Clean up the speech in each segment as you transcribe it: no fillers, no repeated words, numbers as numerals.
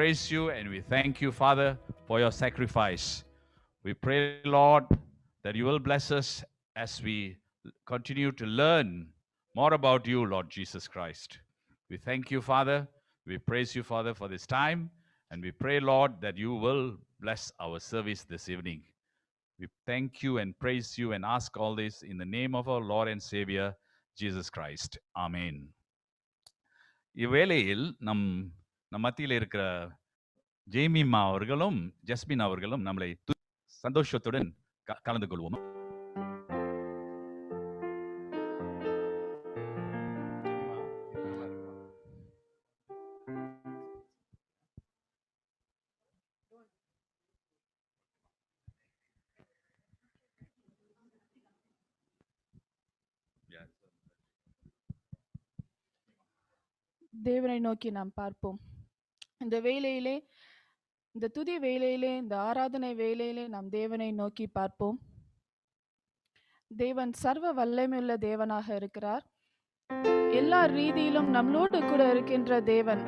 praise you and we thank you, Father, for your sacrifice. We pray, Lord, that you will bless us as we continue to learn more about you, Lord Jesus Christ. We thank you, Father. We praise you, Father, for this time. And we pray, Lord, that you will bless our service this evening. We thank you and praise you and ask all this in the name of our Lord and Savior, Jesus Christ. Amen. இவ்வேளையில் நம் மத்தியில் இருக்கிற ஜெய்மிமா அவர்களும் Jasmine அவர்களும் நம்மளை சந்தோஷத்துடன் கலந்து கொள்வோம். தேவனை நோக்கி நாம் பார்ப்போம். இந்த வேளையிலே, இந்த துதி வேளையிலே, இந்த ஆராதனை வேளையிலே நாம் தேவனை நோக்கி பார்ப்போம். தேவன் சர்வ வல்லமையுள்ள தேவனாக இருக்கிறார். எல்லா ரீதியிலும் நம்மளோடு கூட இருக்கின்ற தேவன்.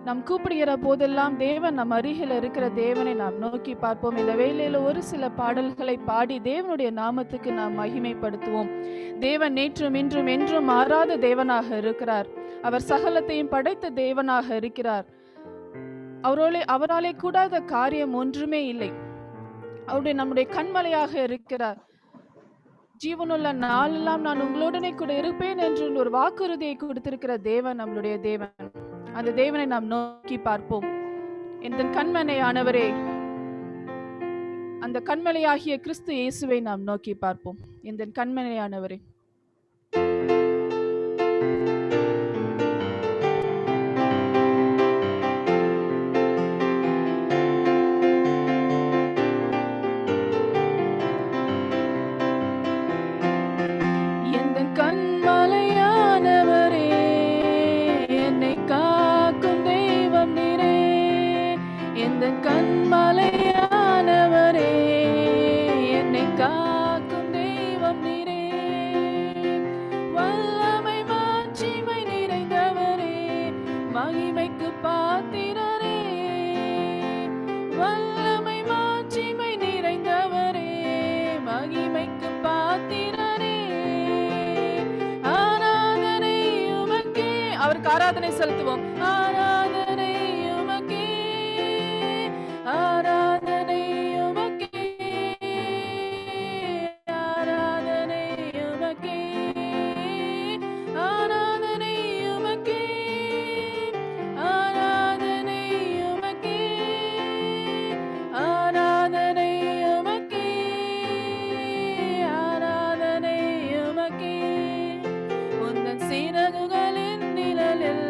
நாம் கூப்பிடுகிற போதெல்லாம் தேவன் நம் அருகில் இருக்கிற தேவனை நாம் நோக்கி பார்ப்போம். இந்த வேளையில ஒரு சில பாடல்களை பாடி தேவனுடைய நாமத்துக்கு நாம் மகிமைப்படுத்துவோம். தேவன் நேற்றும் இன்றும் என்றும் மாறாத தேவனாக இருக்கிறார். அவர் சகலத்தையும் படைத்த தேவனாக இருக்கிறார். அவராலே கூடாத காரியம் ஒன்றுமே இல்லை. அவருடைய நம்முடைய கண்மலையாக இருக்கிறார். ஜீவனுள்ள நாளெல்லாம் நான் உங்களுடனே கூட இருப்பேன் என்று ஒரு வாக்குறுதியை கொடுத்திருக்கிற தேவன் நம்மளுடைய தேவன். அந்த தேவனை நாம் நோக்கி பார்ப்போம். இந்த கண்மலையானவரே, அந்த கண்மலையாகிய கிறிஸ்து இயேசுவை நாம் நோக்கி பார்ப்போம். இந்த கண்மலையானவரே, கண்மலையானவரே, என்னை காக்கும் தெய்வம் நீரே. வல்லமை மாட்சிமை நிறைந்தவரே, மகிமைக்கு பாத்திரரே. வல்லமை மாட்சிமை நிறைந்தவரே, மகிமைக்கு பாத்திரரே. ஆராதனை உமக்கே. அவருக்கு ஆராதனை செலுத்துவோம். ஆராதனை உமக்கே, ஆராதனை உமக்கே, ஆராதனை உமக்கே, ஆராதனை உமக்கே, ஆராதனை உமக்கே, ஆராதனை உமக்கே, ஆராதனை உமக்கே. உந்தன் சிறகுகளின் நிழலில்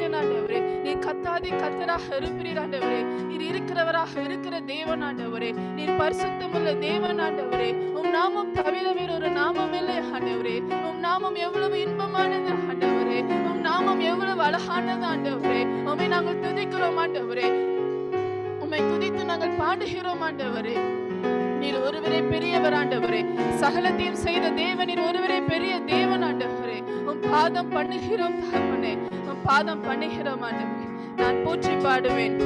இருக்கிறேன் ஆண்டவரே. நீர் கத்தாதி கத்தராக இருப்பீர் ஆண்டவரே. நீர் இருக்கிறவராக இருக்கிற தேவன் ஆண்டவரே. நீர் பரிசுத்தமுள்ள தேவன் ஆண்டவரே. உம் நாமம் தவிர வேறொரு நாமம் இல்லை ஆண்டவரே. உம் நாமம் எவ்வளவு இன்பமானது ஆண்டவரே. உம் நாமம் எவ்வளவு அழகானது ஆண்டவரே. உம்மை நாங்கள் துதிக்கிறோம் ஆண்டவரே. உம்மை துதித்து நாங்கள் பாடுகிறோம் ஆண்டவரே. நீர் ஒருவரே பெரியவர் ஆண்டவரே. சகலத்தையும் செய்த தேவன் நீர் ஒருவரே பெரிய தேவன் ஆண்டவரே. உம் பாதம் பண்ணுகிறோம் தகப்பனே. உம் பாதம் பண்ணுகிறோம் ஆண்டவரே. நான் போற்றி பாடுவேன்.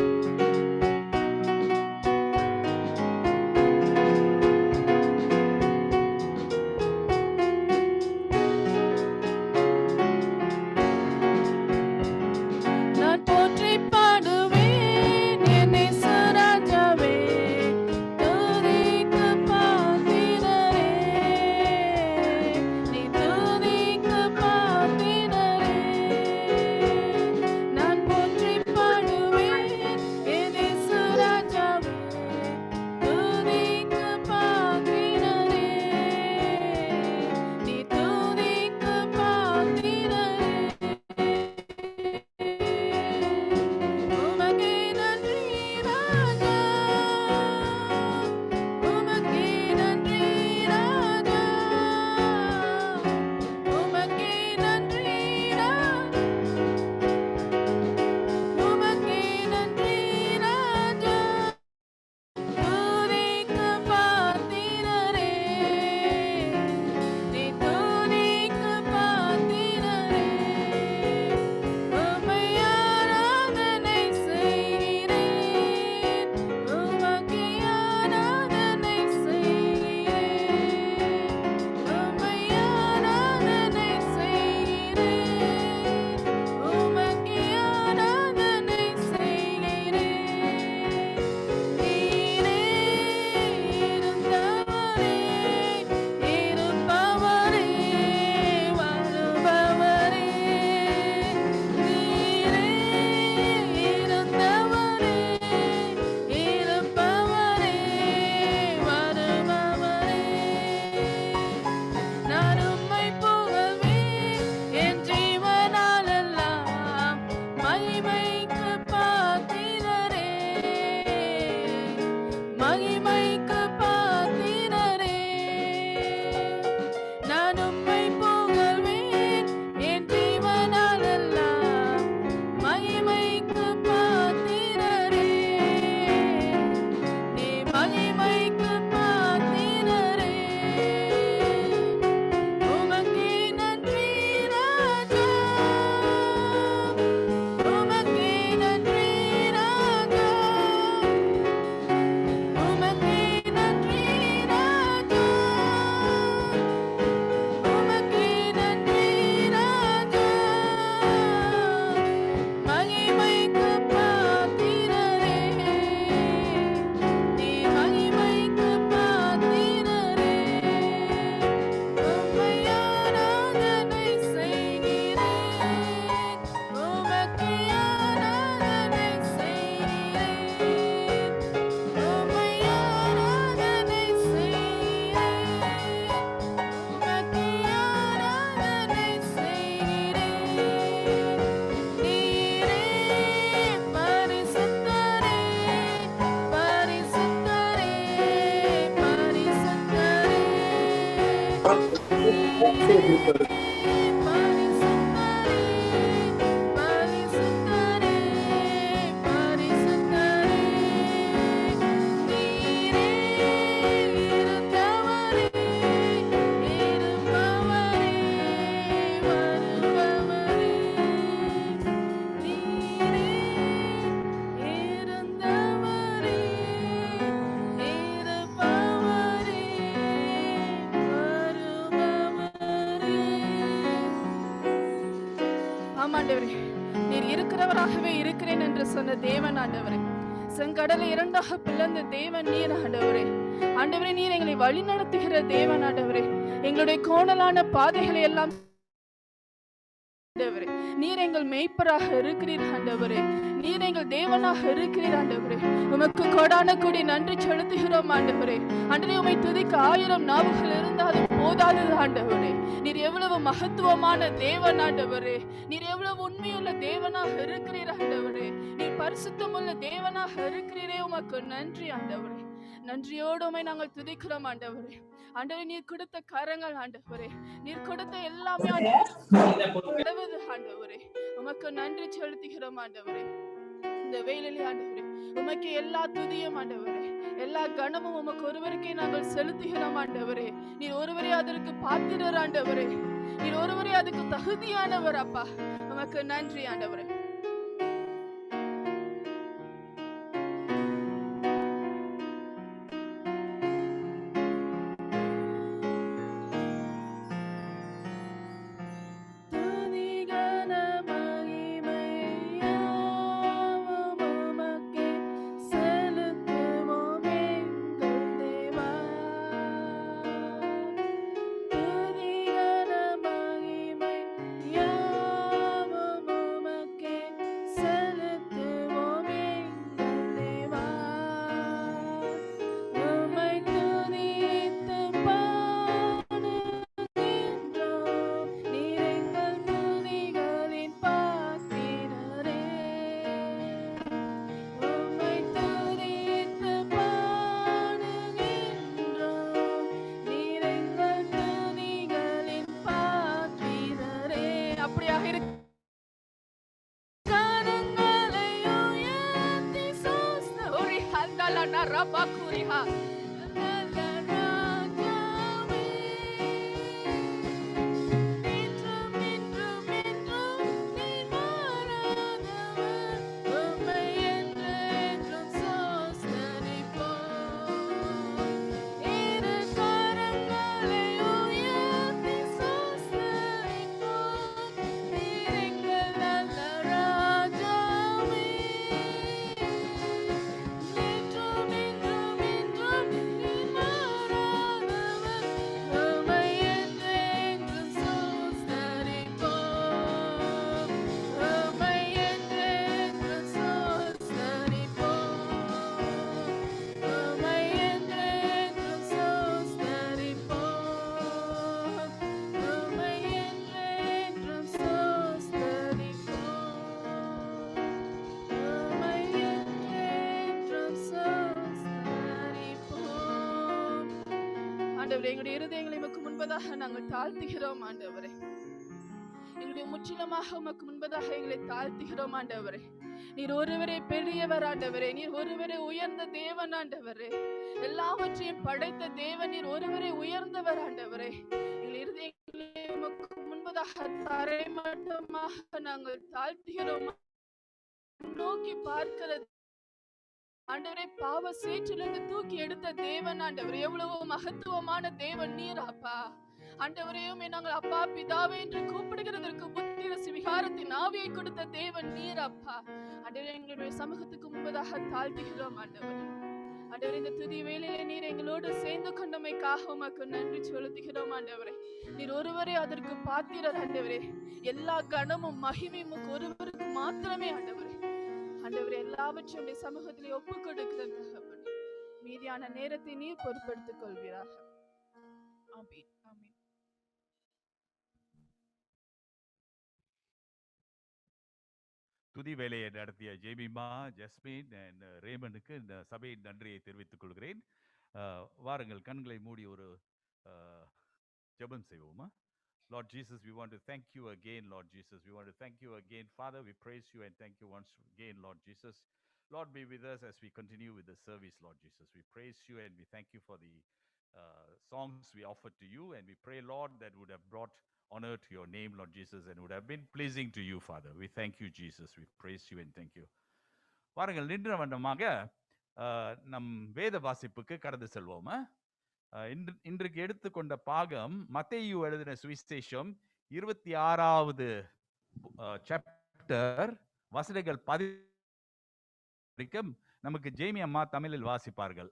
நீர் இருக்கிறவராகவே இருக்கிறேன் என்று சொன்ன தேவன் ஆண்டவரே, செங்கடலை இரண்டாக பிளந்த தேவன் நீர் ஆண்டவரே. ஆண்டவரே, நீர் எங்களை வழி நடத்துகிற தேவன் ஆண்டவரே. எங்களுடைய கோணலான பாதைகளை எல்லாம் நீர் எங்கள் மேய்ப்பராக இருக்கிறீர் ஆண்டவரே. நீர் எங்கள் தேவனாக இருக்கிறீர் ஆண்டவரே. உமக்கு கொடான கொடி நன்றி செலுத்துகிறோம் ஆண்டவரே. ஆண்டவரே, உம்மை துதிக்க 1000 நாவுகள் இருந்தாலும் போதாதது ஆண்டவரே. நீர் எவ்வளவு மகத்துவமான தேவன் ஆண்டவரே. நீர் எவ்வளவு உண்மையுள்ள தேவனாக இருக்கிறீர் ஆண்டவரே. நீர் பரிசுத்தமுள்ள தேவனாக இருக்கிறீரே. உமக்கு நன்றி ஆண்டவரே. நன்றியோடு உம்மை நாங்கள் துதிக்கிறோம் ஆண்டவரே. ஆண்டவரே, நீர் கொடுத்த கரங்கள் ஆண்டவரே, நீர் கொடுத்த எல்லாமே ஆண்டவரே ஆண்டவரே, உமக்கு நன்றி செலுத்துகிறோம் ஆண்டவரே. இந்த வேளையிலே ஆண்டவரே, உமக்கு எல்லா துதியும் ஆண்டவரே, எல்லா கனமும் உமக்கு ஒருவருக்கே நாங்கள் செலுத்துகிறோம் ஆண்டவரே. நீர் ஒருவரே அதற்கு பாத்திரர் ஆண்டவரே. நீர் ஒருவரே அதுக்கு தகுதியானவர் அப்பா. உமக்கு நன்றி ஆண்டவரே. எங்களுடைய இருதயங்களை உமக்கு முன்பதாக நாங்கள் தாழ்த்துகிறோம் ஆண்டவரே. எங்களுடைய முற்றிலுமாக உமக்கு முன்பதாக எங்களை தாழ்த்துகிறோம் ஆண்டவரே. நீர் ஒருவரே பெரியவர் ஆண்டவரே. நீர் ஒருவரே உயர்ந்த தேவன் ஆண்டவரே. எல்லாவற்றையும் படைத்த தேவன் நீர் ஒருவரே உயர்ந்தவர் ஆண்டவரே. எங்கள் இருதயங்களை உமக்கு முன்பதாக தரைமட்டமாக நாங்கள் தாழ்த்துகிறோம். நோக்கி பார்க்கிறது ஆண்டவரே, பாவ சேற்றிலிருந்து தூக்கி எடுத்த தேவன் ஆண்டவரே. எவ்வளவு மகத்துவமான தேவன் நீர் அப்பா. ஆண்டவரையுமே நாங்கள் அப்பா பிதாவே என்று கூப்பிடுகிறதற்கு புத்திர விகாரத்தின் ஆவியை கொடுத்த தேவன் நீர் அப்பா. ஆண்டவரே, எங்களுடைய சமூகத்துக்கு முன்பதாக தாழ்த்துகிறோம் ஆண்டவரே. ஆண்டவரே, இந்த துதி வேளையிலே நீர் எங்களோடு சேர்ந்து கொண்டமைக்காக உமக்கு நன்றி செலுத்துகிறோம் ஆண்டவரே. நீர் ஒருவரே அதற்கு பாத்திரர் ஆண்டவரே. எல்லா கனமும் மகிமையும் ஒருவருக்கு மாத்திரமே ஆண்டவரே. ஆண்டவரே, எல்லாவற்றையும் சமூகத்திலே ஒப்புக் கொடுக்கிறது. மீதியான நேரத்தை நீர் பொறுப்படுத்திக் கொள்வீராக. ஆமென். ஆமென். துதி வேலையை நடத்திய ஜேபிமா, ஜஸ்மின் அண்ட் ரேமனுக்கு இந்த சபையின் நன்றியை தெரிவித்துக் கொள்கிறேன். வாருங்கள், கண்களை மூடி ஒரு ஜெபம் செய்வோமா? Lord Jesus, we want to thank you again, Lord Jesus. We want to thank you again, Father. We praise you and thank you once again, Lord Jesus. Lord, be with us as we continue with the service, Lord Jesus. We praise you and we thank you for the songs we offered to you, and we pray, Lord, that would have brought honor to your name, Lord Jesus, and would have been pleasing to you, Father. We thank you, Jesus. We praise you and thank you. வாருங்கள், நின்ற வண்ணமாக நம் வேத வாசிப்புக்கு கடந்து செல்வோமா? இன்றைக்கு எடுத்துக்கொண்ட பாகம் மத்தேயு எழுதின சுவிசேஷம் 26வது சாப்டர், வசனங்கள் 10 வரைக்கும் நமக்கு ஜேமி அம்மா தமிழில் வாசிப்பார்கள்.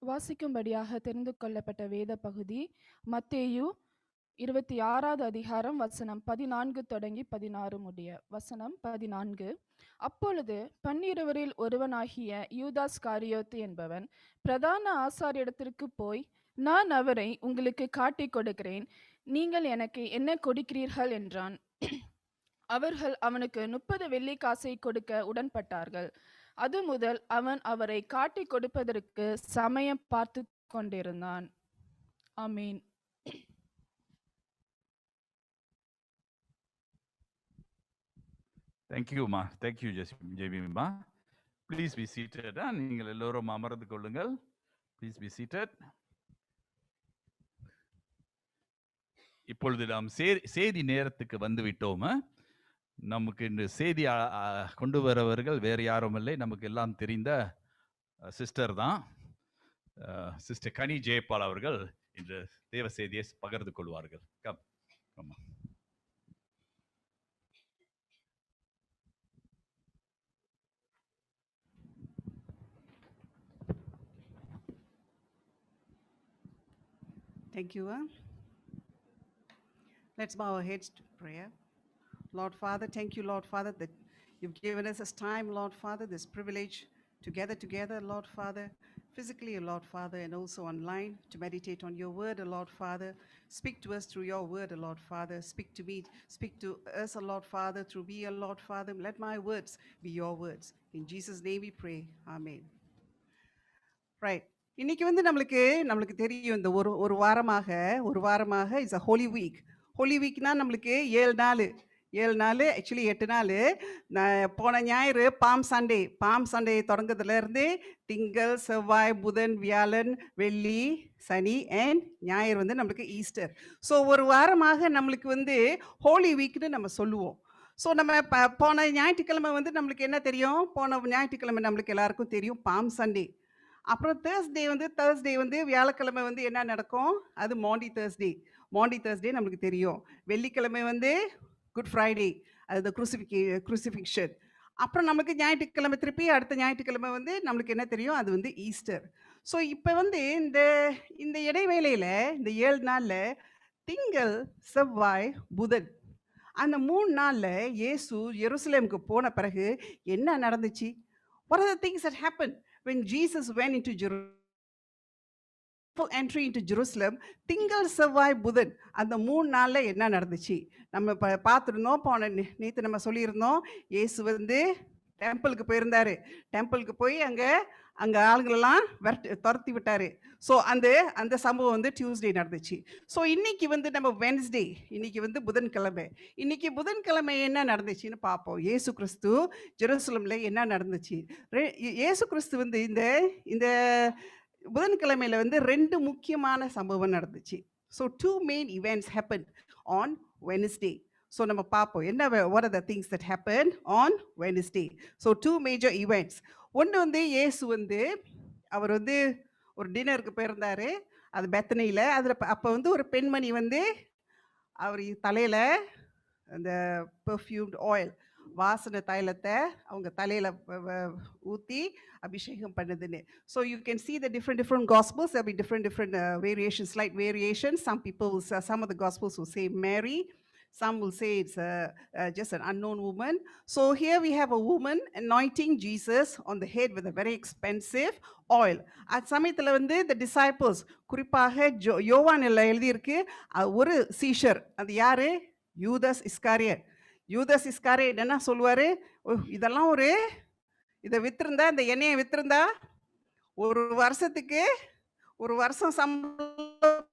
வாசிக்கும்படியாக தெரிந்து கொள்ளப்பட்ட வேத பகுதி மத்தேயு 26வது அதிகாரம் வசனம் 14 தொடங்கி 16 முடிய. வசனம் 14. அப்பொழுது 12 ஒருவனாகிய யூதாஸ் காரியோத்து என்பவன் பிரதான ஆசாரியரிடத்திற்கு போய், நான் அவரை உங்களுக்கு காட்டிக் கொடுக்கிறேன், நீங்கள் எனக்கு என்ன கொடுக்கிறீர்கள் என்றான். அவர்கள் அவனுக்கு 30 வெள்ளிக்காசை கொடுக்க உடன்பட்டார்கள். அது முதல் அவன் அவரை காட்டிக் கொடுப்பதற்கு சமயம் பார்த்து கொண்டிருந்தான். ஆமீன். Thank you, Ma. Thank you, JB. Please be seated. நீங்கள் எல்லோரும் அமர்ந்து கொள்ளுங்கள். Please be seated. இப்பொழுது நாம் செய்தி நேரத்துக்கு வந்து விட்டோம். நமக்கு இந்த செய்தி கொண்டு வரவர்கள் வேறு யாரும் இல்லை, நமக்கு எல்லாம் தெரிந்த சிஸ்டர் தான். சிஸ்டர் கனி ஜெயபால் அவர்கள் இன்று தேவ செய்தியை பகிர்ந்து கொள்வார்கள். Come. Thank you. Let's bow our heads to prayer. Lord Father, thank you, Lord Father, that you've given us this time, Lord Father, this privilege to gather together, Lord Father, physically, Lord Father, and also online to meditate on your word, Lord Father. Speak to us through your word, Lord Father. Speak to me, speak to us, Lord Father, through me, Lord Father. Let my words be your words. In Jesus' name we pray. Amen. Right. இன்னைக்கு வந்து நம்மளுக்கு தெரியும், இந்த ஒரு வாரமாக is a holy week. Holy வீக்னா நம்மளுக்கு 7 நாள் ஆக்சுவலி 8 நாள். போன ஞாயிறு பாம் சண்டே தொடங்குறதுலேருந்து திங்கள், செவ்வாய், புதன், வியாழன், வெள்ளி, சனி அண்ட் ஞாயிறு வந்து நம்மளுக்கு ஈஸ்டர். ஸோ ஒரு வாரமாக நம்மளுக்கு வந்து ஹோலி வீக்னு நம்ம சொல்லுவோம். ஸோ நம்ம போன ஞாயிற்றுக்கிழமை வந்து நம்மளுக்கு என்ன தெரியும்? போன ஞாயிற்றுக்கிழமை நம்மளுக்கு எல்லாருக்கும் தெரியும் பாம் சண்டே. அப்புறம் தேர்ஸ்டே வந்து வியாழக்கிழமை வந்து என்ன நடக்கும்? அது மாண்டி தேர்ஸ்டே நம்மளுக்கு தெரியும். வெள்ளிக்கிழமை வந்து குட் ஃப்ரைடே, அது குரூசிஃபிக்ஷன். அப்புறம் நமக்கு ஞாயிற்றுக்கிழமை திருப்பி அடுத்த ஞாயிற்றுக்கிழமை வந்து நம்மளுக்கு என்ன தெரியும்? அது வந்து ஈஸ்டர். ஸோ இப்போ வந்து இந்த இடைவேளையில் இந்த 7 நாளில் திங்கள், செவ்வாய், புதன், அந்த 3 நாளில் இயேசு எருசலேமுக்கு போன பிறகு என்ன நடந்துச்சு? What are the things that happened when Jesus went into entry into Jerusalem? திங்கள், செவ்வாய், புதன், அந்த 3 நாள்ல என்ன நடந்துச்சு நம்ம பார்த்துருந்தோம். போன நேற்று நம்ம சொல்லியிருந்தோம், இயேசு வந்து டெம்பிளுக்கு போயிருந்தாரு. டெம்பிளுக்கு போய் அங்கே ஆளுங்களெல்லாம் துரத்தி விட்டாரு. ஸோ அந்த சம்பவம் வந்து டியூஸ்டே நடந்துச்சு. ஸோ இன்னைக்கு வந்து நம்ம வென்ஸ்டே, இன்னைக்கு வந்து புதன்கிழமை. இன்னைக்கு புதன்கிழமை என்ன நடந்துச்சுன்னு பார்ப்போம். இயேசு கிறிஸ்து ஜெருசலம்ல என்ன நடந்துச்சு? இயேசு கிறிஸ்து வந்து இந்த புதன்கிழமையில வந்து 2 முக்கியமான சம்பவம் நடந்துச்சு. So 2 main events happened on Wednesday. So நம்ம பார்ப்போம் என்ன what are the things that happened on Wednesday. So 2 major events. ஒன்று வந்து இயேசு வந்து அவர் வந்து ஒரு டின்னருக்கு போயிருந்தாரு, அது பெத்தனியில். அப்போ வந்து ஒரு பெண்மணி வந்து அவர் தலையில் அந்த பெர்ஃப்யூம்ட் ஆயில், வாசனை தைலத்தை அவங்க தலையில் ஊற்றி அபிஷேகம் பண்ணுதுன்னு. So you can see the different gospels. There will be different variations, slight variations. Some of the gospels will say Mary, some will say it's just an unknown woman. So here we have a woman anointing Jesus on the head with a very expensive oil. at சமயத்தில் வந்து the disciples, குறிப்பாக யோவானில் எழுதியிருக்கு, ஒரு சீஷர், அது யாரு? யூதாஸ் இஸ்காரியட் என்ன சொல்லுவாரு? இதெல்லாம் இதை வித்திருந்தா, இந்த எண்ணெயை வித்திருந்தா ஒரு வருஷம் சம்பளம்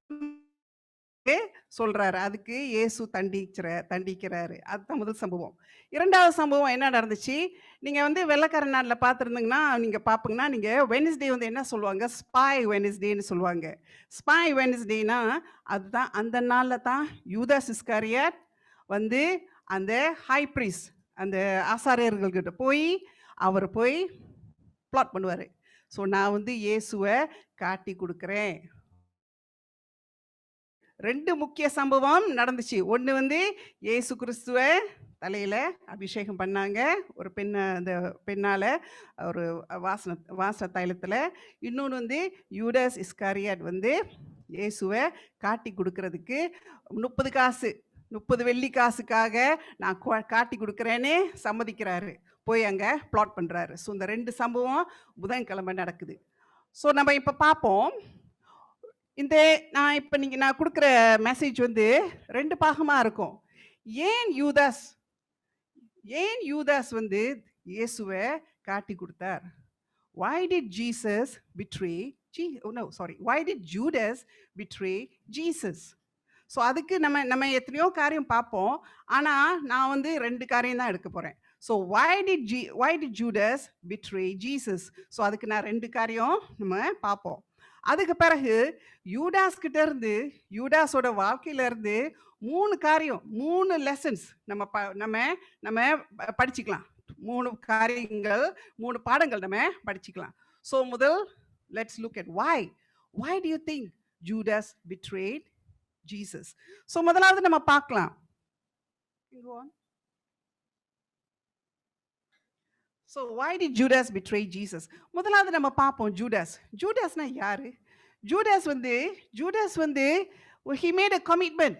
சொல்றாரு. அதுக்கு இயேசு தண்டிக்கிறாரு. அதுதான் முதல் சம்பவம். இரண்டாவது சம்பவம் என்ன நடந்துச்சு? நீங்க வந்து வெள்ளக்கார நாட்டில் பார்த்துருந்தீங்கன்னா நீங்க பார்ப்பீங்கன்னா, நீங்க வெனஸ்டே வந்து என்ன சொல்லுவாங்க? ஸ்பை வெனஸ்டேன்னு சொல்லுவாங்க. ஸ்பை வெனஸ்டேனா அதுதான் அந்த நாளில் தான் யூதாஸ் இஸ்காரியாட் வந்து அந்த ஹை ப்ரீஸ்ட், அந்த ஆசாரியர்கள்கிட்ட அவர் போய் பிளாட் பண்ணுவார். ஸோ நான் வந்து இயேசுவை காட்டி கொடுக்குறேன், 2 முக்கிய சம்பவம் நடந்துச்சு. ஒண்ணு வந்து இயேசு கிறிஸ்துவ தலையில அபிஷேகம் பண்ணாங்க. ஒரு அந்த பெண்ணால ஒரு வாசன தைலத்துல. இன்னொன்னு வந்து யூதாஸ் இஸ்காரியாட் வந்து இயேசுவ காட்டி குடுக்கறதுக்கு 30 காசு 30 வெள்ளி காசுக்காக நான் காட்டி குடுக்குறேன்னு சம்மதிக்கிறாரு. போய் அங்க பிளாட் பண்றாரு. ஸோ இந்த 2 சம்பவம் புதன்கிழமை நடக்குது. ஸோ நம்ம இப்ப பார்ப்போம். நான் குடுக்குற மெசேஜ் வந்து 2 பாகமா இருக்கும். ஏன் யூதாஸ் வந்து இயேசுவ காட்டி கொடுத்தார்? Why did Judas betray Jesus? So அதுக்கு நம்ம எத்தனையோ காரியம் பார்ப்போம். ஆனா நான் வந்து 2 காரியம் தான் எடுக்க போறேன். So why did Judas betray Jesus? So அதுக்கு நான் 2 காரியம் நம்ம பார்ப்போம். அதுக்கு பிறகு யூடாஸோட வாழ்க்கையில இருந்து 3 காரியம் 3 லெசன்ஸ் நம்ம படிச்சுக்கலாம். 3 காரியங்கள் 3 பாடங்கள் நம்ம படிச்சுக்கலாம். ஸோ முதல் let's look at why do you think Judas betrayed Jesus? So முதலாவது நம்ம பார்க்கலாம். So why did Judas betray Jesus? முதலாவது நம்ம பார்ப்போம் ஜூடாஸ்னா யாரு? ஜூடாஸ் வந்து he made a commitment.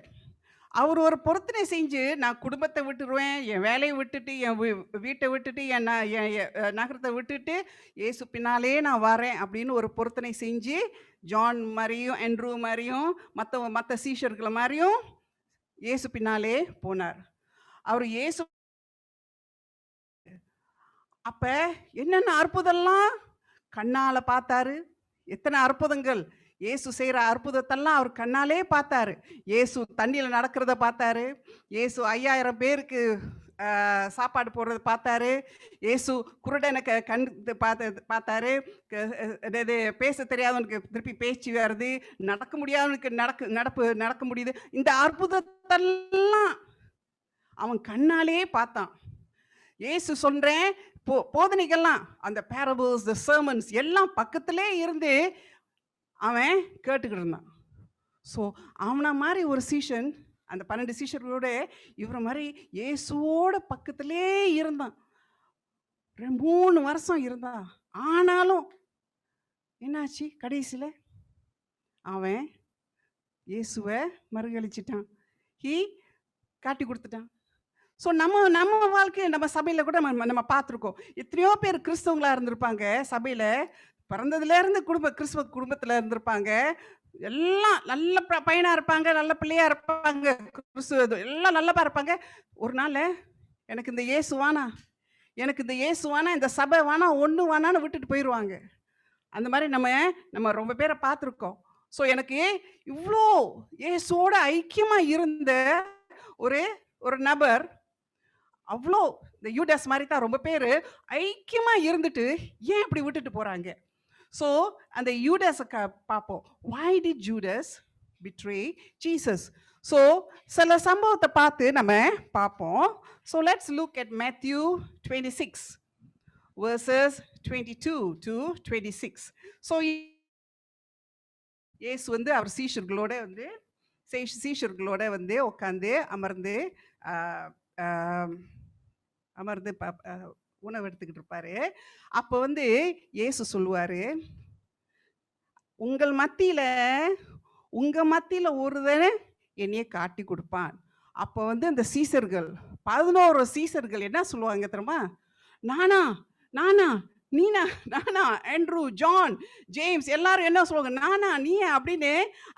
அவர் ஒரு பொருத்தனை செஞ்சு நான் குடும்பத்தை விட்டுருவேன், என் வேலையை விட்டுட்டு, என் வீட்டை விட்டுட்டு, என் நகரத்தை விட்டுட்டு இயேசு பின்னாலே நான் வரேன் அப்படின்னு ஒரு பொருத்தனை செஞ்சு ஜான் மாதிரியும் ஆண்ட்ரூ மாதிரியும் மற்ற சீஷர்களை மாதிரியும் இயேசு பின்னாலே போனார். அவர் இயேசு அப்ப என்னென்ன அற்புதம்லாம் கண்ணால பார்த்தாரு. எத்தனை அற்புதங்கள்! இயேசு செய்யற அற்புதத்தெல்லாம் அவர் கண்ணாலே பார்த்தாரு. இயேசு தண்ணியில நடக்கிறத பார்த்தாரு. இயேசு 5000 பேருக்கு சாப்பாடு போடுறத பார்த்தாரு. இயேசு குருடனை கண் பார்த்தாரு. பேச தெரியாதவனுக்கு திருப்பி பேச்சு வருது. நடக்க முடியாதவனுக்கு நடக்க முடியுது. இந்த அற்புதத்தெல்லாம் அவன் கண்ணாலே பார்த்தான். இயேசு சொல்றேன் போதனைகள்லாம் அந்த parables, the sermons எல்லாம் பக்கத்திலே இருந்து அவன் கேட்டுக்கிட்டு இருந்தான். ஸோ அவனை மாதிரி ஒரு சீஷன், அந்த 12 சீஷர்களோட இவரை மாதிரி இயேசுவோட பக்கத்திலே இருந்தான். 3 வருஷம் இருந்தான். ஆனாலும் என்னாச்சு? கடைசியில் அவன் இயேசுவை மறுகழிச்சிட்டான். காட்டி கொடுத்துட்டான். ஸோ நம்ம வாழ்க்கை நம்ம சபையில் கூட நம்ம பார்த்துருக்கோம். எத்தனையோ பேர் கிறிஸ்தவங்களா இருந்திருப்பாங்க. சபையில் பிறந்ததுலேருந்து கிறிஸ்துவ குடும்பத்தில் இருந்திருப்பாங்க. எல்லாம் நல்ல பையனாக இருப்பாங்க, நல்ல பிள்ளையாக இருப்பாங்க, கிறிஸ்துவ எல்லாம் நல்லப்பா இருப்பாங்க. ஒரு நாள் எனக்கு இந்த இயேசு வானா இந்த சபை வானா ஒன்று வானான்னு விட்டுட்டு போயிடுவாங்க. அந்த மாதிரி நம்ம ரொம்ப பேரை பார்த்துருக்கோம். ஸோ எனக்கு இவ்வளோ இயேசுவோட ஐக்கியமாக இருந்த ஒரு நபர், அவ்வளோ இந்த யூடாஸ் மாதிரி தான் ரொம்ப பேர் ஐக்கியமாக இருந்துட்டு ஏன் இப்படி விட்டுட்டு போகிறாங்க? ஸோ அந்த யூடாஸை பார்ப்போம். why did Judas betray Jesus? So சில சம்பவத்தை பார்த்து நம்ம பார்ப்போம். So let's look at Matthew 26 verses 22 to 26. So இயேசு வந்து அவர் சீஷர்களோட வந்து உட்காந்து அமர்ந்து உணவு எடுத்துக்கிட்டு இருப்பாரு. அப்போ வந்து இயேசு சொல்லுவாரு, உங்க மத்தியில ஒருவன் என்னைய காட்டி கொடுப்பான். அப்போ வந்து அந்த சீசர்கள் 11 சீசர்கள் என்ன சொல்லுவாங்க தெரியுமா? நானா ஆண்ட்ரூ, ஜான், ஜேம்ஸ் எல்லாரும் என்ன சொல்லுவாங்க? நானா நீயா அப்படின்னு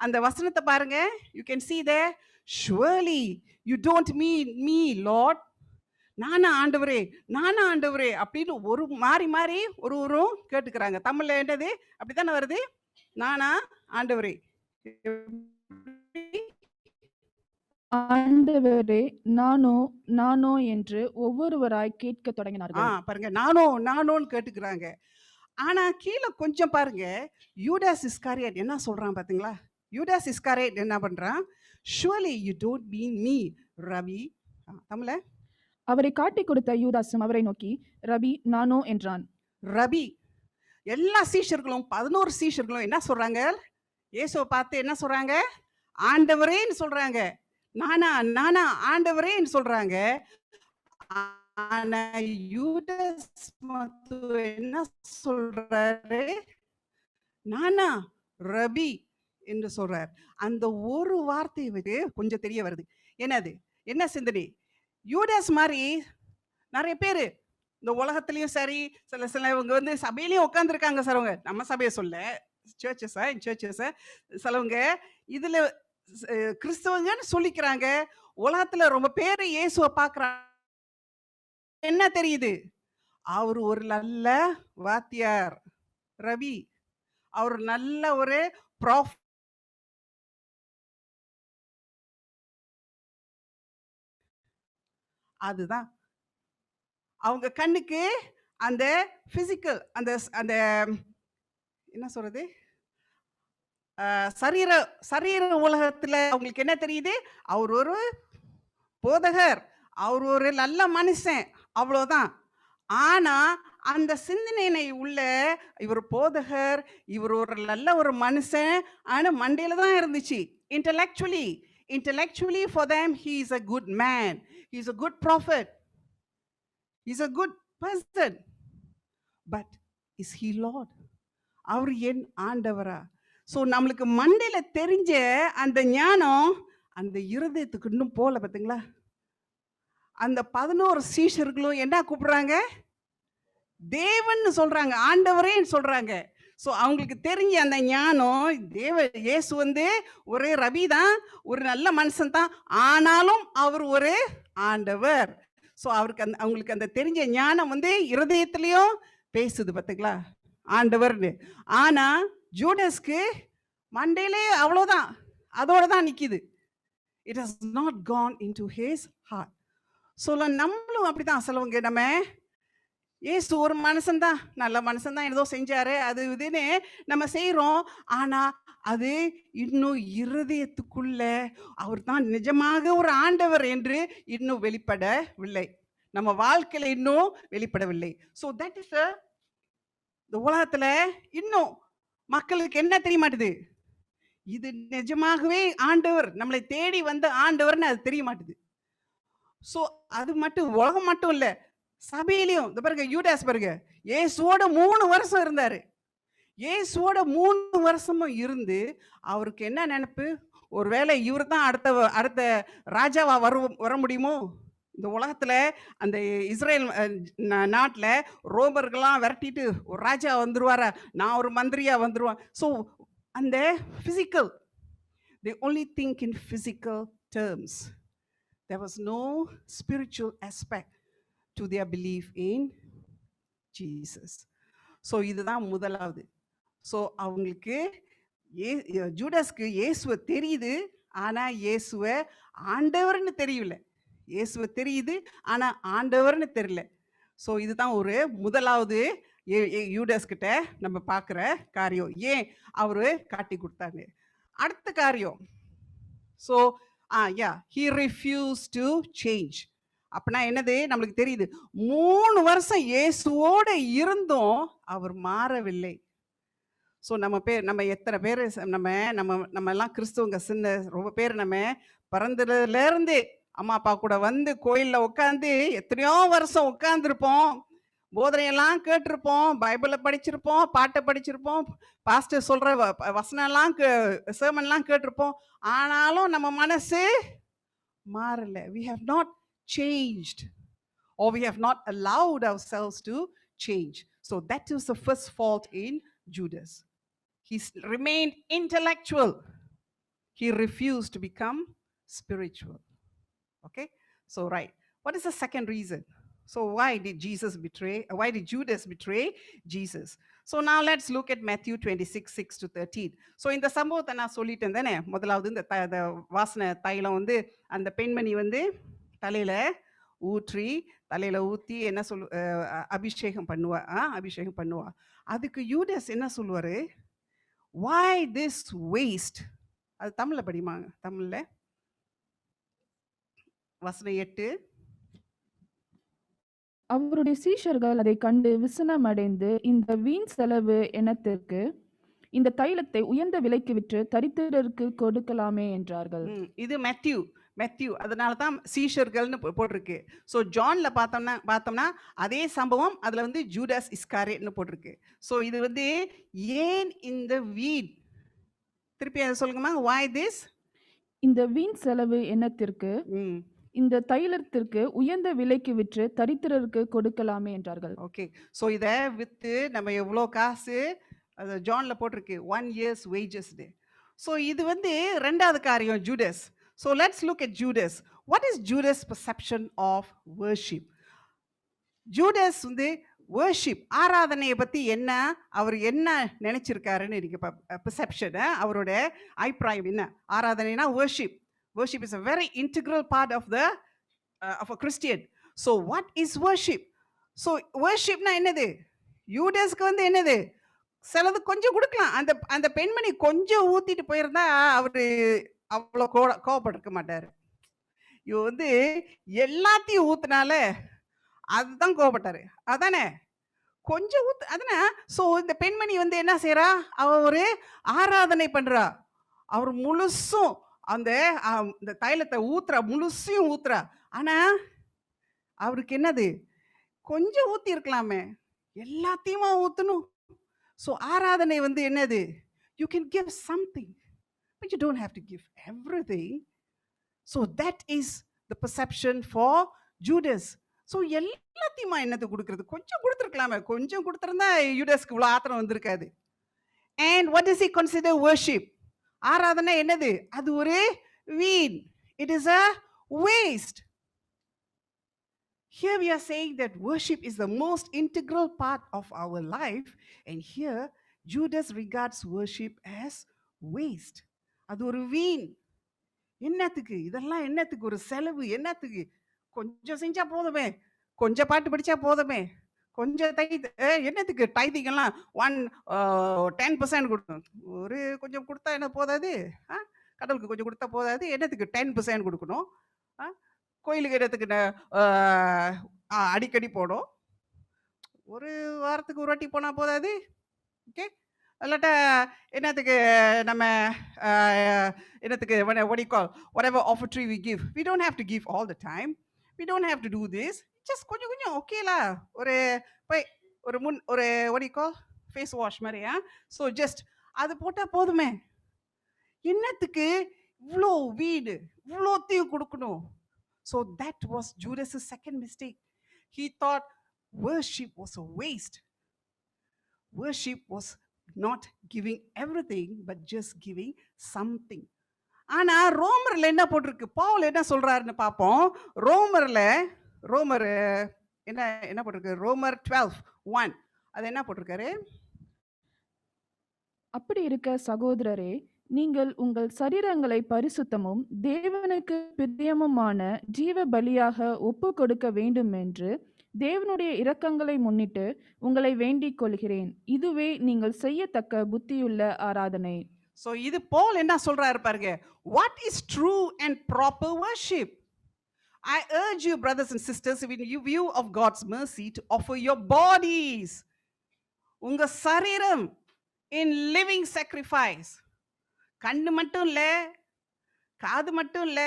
அந்த வசனத்தை பாருங்க. You can see there, surely you don't mean me Lord. நானா ஆண்டவரே அப்படின்னு ஒரு மாறி ஒருவரும் கேட்டுக்கிறாங்க. தமிழ்ல என்னது அப்படித்தானே வருது? நானா ஆண்டவரே ஆண்டவரே நானோ என்று ஒவ்வொருவராய் கேட்க தொடங்கினார்கள். பாருங்க, நானோன்னு கேட்டுக்கிறாங்க. ஆனா கீழே கொஞ்சம் பாருங்க, யூடாஸ் இஸ்காரியாட் என்ன சொல்றான் பாத்தீங்களா? யூடாஸ் இஸ்காரியாட் என்ன பண்றான்? surely you don't mean me Ravi. தமிழ்ல அவரை காட்டி கொடுத்த யூதாசும் அவரை நோக்கி ரபி நானோ என்றான். ரபி. எல்லா சீஷர்களும் 11 சீஷர்களும் என்ன சொல்றாங்க? இயேசுவை பார்த்து என்ன சொல்றாங்க? ஆண்டவரேன்னு சொல்றாங்க. நானா நானா ஆண்டவரேன்னு சொல்றாங்க. ஆனா யூதாஸ் மத்தேயு என்ன சொல்றாரு? நானா ரபி என்று சொல்றார். அந்த ஒரு வார்த்தையை வச்சு கொஞ்சம் தெரிய வருது. என்னது? என்ன சிந்தனை? யூதாஸ் மாரி நெறைய பேரு இந்த உலகத்திலயும் சரி, சிலவங்க வந்து சபையிலயும் உட்கார்ந்துருக்காங்க சிலவங்க. நம்ம சபைய சொல்லல. சர்ச்சஸ சிலவங்க இதுல கிறிஸ்தவங்கன்னு சொல்லிக்கிறாங்க. உலகத்துல ரொம்ப பேரு இயேசுவ பார்க்குறாங்க. என்ன தெரியுது? அவரு ஒரு நல்ல வாத்தியார். ரவி. அவரு நல்ல ஒரு அதுதான். அவங்க கண்ணுக்கு அந்த பிசிக்கல் அந்த என்ன சொல்றது? சரீர சரீர உலகத்துல அவங்களுக்கு என்ன தெரியுது? அவர் ஒரு போதகர். அவர் ஒரு நல்ல மனுஷன். அவ்வளோதான். ஆனா, அந்த சிந்தனை உள்ள இவர் போதகர், இவர் ஒரு நல்ல ஒரு மனுஷன். ஆனா மண்டையில தான் இருந்துச்சு. Intellectually intellectually for them he is a good man. He is a good prophet. He is a good person. But is he lord? அவர் என் ஆண்டவரா? ஸோ நம்மளுக்கு மண்டையில தெரிஞ்ச அந்த ஞானம் அந்த இருதயத்துக்கு இன்னும் போல பார்த்தீங்களா? அந்த 11 சீஷர்களும் என்ன கூப்பிடுறாங்க? தேவன்னு சொல்றாங்க. ஆண்டவரேன்னு சொல்றாங்க. ஸோ அவங்களுக்கு தெரிஞ்ச அந்த ஞானம் இயேசு வந்து ஒரு ரபி தான், ஒரு நல்ல மனுஷன் தான். ஆனாலும் அவர் ஒரு ஆண்டவர். ஸோ அவங்களுக்கு அந்த தெரிஞ்ச ஞானம் வந்து இருதயத்திலயும் பேசுது பார்த்தீங்களா? ஆண்டவர்னு. ஆனா ஜூடஸ்க்கு மண்டையிலே அவ்வளோதான். அதோட தான் நிக்குது. It has not gone into his heart. So நம்மளும் அப்படிதான். சிலவங்க நம்ம ஏசு ஒரு மனுஷன் தான், நல்ல மனுஷன் தான், ஏதோ செஞ்சாரு அது இதுன்னு நம்ம செய்றோம். ஆனா அது இன்னும் இருதயத்துக்குள்ள அவர் தான் நிஜமாக ஒரு ஆண்டவர் என்று இன்னும் வெளிப்படவில்லை. நம்ம வாழ்க்கையில இன்னும் வெளிப்படவில்லை. ஸோ தட் இஸ் இந்த உலகத்துல இன்னும் மக்களுக்கு என்ன தெரிய மாட்டுது? இது நிஜமாகவே ஆண்டவர், நம்மளை தேடி வந்த ஆண்டவர்னு அது தெரிய மாட்டுது. ஸோ அது மட்டும் உலகம் மட்டும் இல்ல, சபையிலையும் இந்த பாருங்க யூதாஸ் பாருங்க, இயேசுவோட 3 வருஷம் இருந்தாரு. இயேசுவோட 3 வருஷமும் இருந்து அவருக்கு என்ன நினைப்பு? ஒருவேளை இவர் தான் அடுத்த ராஜாவா வர முடியுமோ? இந்த உலகத்துல அந்த இஸ்ரேல் நாட்டுல ரோமர்கள்லாம் விரட்டிட்டு ஒரு ராஜா வந்துருவாரா? நான் ஒரு மந்திரியா வந்துருவான். ஸோ அந்த physical, they only think in physical terms. There was no spiritual aspect to their belief in Jesus. So இதுதான் முதலாவது. ஸோ அவங்களுக்கு ஜூடாஸ்க்கு இயேசுவை தெரியுது, ஆனா இயேசுவை ஆண்டவர்னு தெரியல. இயேசுவை தெரியுது, ஆனா ஆண்டவர்னு தெரியல. ஸோ இதுதான் ஒரு முதலாவது யூடாஸ் கிட்ட நம்ம பார்க்குற காரியம். ஏன் அவரு காட்டி கொடுத்தாங்க. அடுத்த காரியம், so he refused to change. அப்படின்னா என்னது நம்மளுக்கு தெரியுது. 3 வருஷம் இயேசுவோட இருந்தும் அவர் மாறவில்லை. ஸோ நம்ம எத்தனை பேர் நம்ம எல்லாம் கிறிஸ்துவங்க, ரொம்ப பேர் நம்ம பிறந்ததுல இருந்து அம்மா அப்பா கூட வந்து கோயில்ல உட்காந்து எத்தனையோ வருஷம் உட்கார்ந்துருப்போம். போதனையெல்லாம் கேட்டிருப்போம், பைபிளை படிச்சிருப்போம், பாட்டை படிச்சிருப்போம், பாஸ்டர் சொல்ற வசனம்லாம் சேர்மன்லாம் கேட்டிருப்போம். ஆனாலும் நம்ம மனசு மாறல. We have not changed, or we have not allowed ourselves to change. So that is the first fault in Judas. He remained intellectual. He refused to become spiritual. Okay, so right. What is the second reason? So why did Judas betray Jesus? So now let's look at Matthew 26:6-13. So இந்த சம்பவத்தை நான் சொல்லிட்டேன் தானே. முதலாவது இந்த வாசனை தைலம் வந்து அந்த பெண்மணி வந்து தலையில ஊற்றி என்ன அபிஷேகம் பண்ணுவா. அதுக்கு யூதாஸ் என்ன சொல்லுவாரு? why this waste? அது தமிழ்ல படிமாங்க. தமிழ்ல வசனம் 8. அவருடைய சீஷர்கள் அதை கண்டு விசனமடைந்து, இந்த வீண் செலவு என்னத்திற்கு? இந்த தைலத்தை உயர்ந்த விலைக்கு விற்று தரித்திரருக்கு கொடுக்கலாமே என்றார்கள். இது மேத்யூ அதனால தான் சீஷர்கள்னு போட்டிருக்கு. ஸோ ஜான்ல பார்த்தோம்னா அதே சம்பவம் அதில் வந்து ஜூடாஸ் இஸ்காரியேட்னு போட்டிருக்கு. ஸோ இது வந்து ஏன் இந்த வீட், திருப்பி அதை சொல்லுங்கம்மா, why this? இந்த வீண் செலவு என்னத்திற்கு? இந்த தைலத்திற்கு உயர்ந்த விலைக்கு விற்று தரித்திரருக்கு கொடுக்கலாமே என்றார்கள். ஓகே, ஸோ இதை விற்று நம்ம எவ்வளோ காசு, அது ஜான்ல போட்டிருக்கு 1 year's wages. ஸோ இது வந்து ரெண்டாவது காரியம் Judas. So let's look at Judas. What is Judas perception of worship? Judas வந்து worship ஆராதனையை பற்றி என்ன, அவர் என்ன நினைச்சிருக்காருன்னு இருக்கு பெர்செப்ஷன், அவரோட அபிப்பிராயம் என்ன. ஆராதனைனா worship is a very integral part of a Christian. So what is worship? So worshipனா என்னது? யூடஸ்க்கு வந்து என்னது, சிலது கொஞ்சம் கொடுக்கலாம். அந்த பெண்மணி கொஞ்சம் ஊத்திட்டு போயிருந்தா அவரு அவ்வளோ கோவப்பட்டிருக்க மாட்டாரு. இவ வந்து எல்லாத்தையும் ஊத்துனால அதுதான் கோவப்பட்டாரு, அதானே? கொஞ்சம் அதானே. ஸோ இந்த பெண்மணி வந்து என்ன செய்யறா, அவ ஒரு ஆராதனை பண்றா. அவர் முழுசும் அந்த தைலத்தை முழுசையும் ஊத்துறா. ஆனா அவருக்கு என்னது, கொஞ்சம் ஊத்தி இருக்கலாமே, எல்லாத்தையுமா ஊத்தணும்? ஸோ ஆராதனை வந்து என்னது, you can give something but you don't have to give everything. So that is the perception for Judas. So எல்லாத்தையுமா என்னது கொடுக்கிறது, கொஞ்சம் கொடுத்துருக்கலாமே, கொஞ்சம் கொடுத்துருந்தா யூடஸ்க்கு இவ்வளோ ஆத்திரம் வந்திருக்காது. And what does he consider worship? ஆராதனை என்னது, அது ஒரு வீண், it is a waste. Here we are saying that worship is the most integral part of our life, and here Judas regards worship as waste. அது ஒரு வீண். என்னத்துக்கு இதெல்லாம், என்னத்துக்கு ஒரு செலவு, என்னத்துக்கு கொஞ்சம் செஞ்சா போதுமே, கொஞ்சம் பாட்டு படிச்சா போதுமே, கொஞ்சம் என்னத்துக்கு டைத்திங்கெல்லாம் 10% கொடுக்கணும், ஒரு கொஞ்சம் கொடுத்தா என்ன போதாது, கடவுளுக்கு கொஞ்சம் கொடுத்தா போதாது, என்னத்துக்கு 10% கொடுக்கணும், கோயிலுக்கு என்னத்துக்கு அடிக்கடி போடும், ஒரு வாரத்துக்கு ஒரு வாட்டி போனால் போதாது, ஓகே? இல்லாட்டா என்னத்துக்கு நம்ம என்னத்துக்கு what do you call, whatever offertory we give, we don't have to give all the time, we don't have to do this, just கொஞ்சம் கொஞ்சம் ஓகேலா, ஒரு what do you call, face wash மாதிரி. ஸோ ஜஸ்ட் அது போட்டால் போதுமே, என்னத்துக்கு இவ்வளோ வீடு இவ்வளோத்தையும் கொடுக்கணும்? So that was Judas's second mistake. He thought worship was a waste. Worship was not giving everything but just giving something. ஆனா ரோமர்ல என்ன போட்டிருக்கு, பவுல் என்ன சொல்றாருன்னு பார்ப்போம். ரோமர் என்ன போட்டிருக்கு, ரோமர் 12:1 அது என்ன போட்டிருக்காரு? அப்படி இருக்க சகோதரரே, நீங்கள் உங்கள் சரீரங்களை பரிசுத்தமும் தேவனுக்கு பிரியமுமான ஜீவ பலியாக ஒப்பு கொடுக்க வேண்டும் என்று தேவனுடைய இரக்கங்களை முன்னிட்டு உங்களை வேண்டிக் கொள்கிறேன். இதுவே நீங்கள் செய்யத்தக்க புத்தியுள்ள ஆராதனை. So இது பவுல் என்ன சொல்றாரு பாருங்க. What is true and proper worship? I urge you, brothers and sisters, in view of God's mercy, to offer your bodies, உங்க சரீரம், in living sacrifice. கண்ணு மட்டும் இல்ல, காது மட்டும் இல்ல,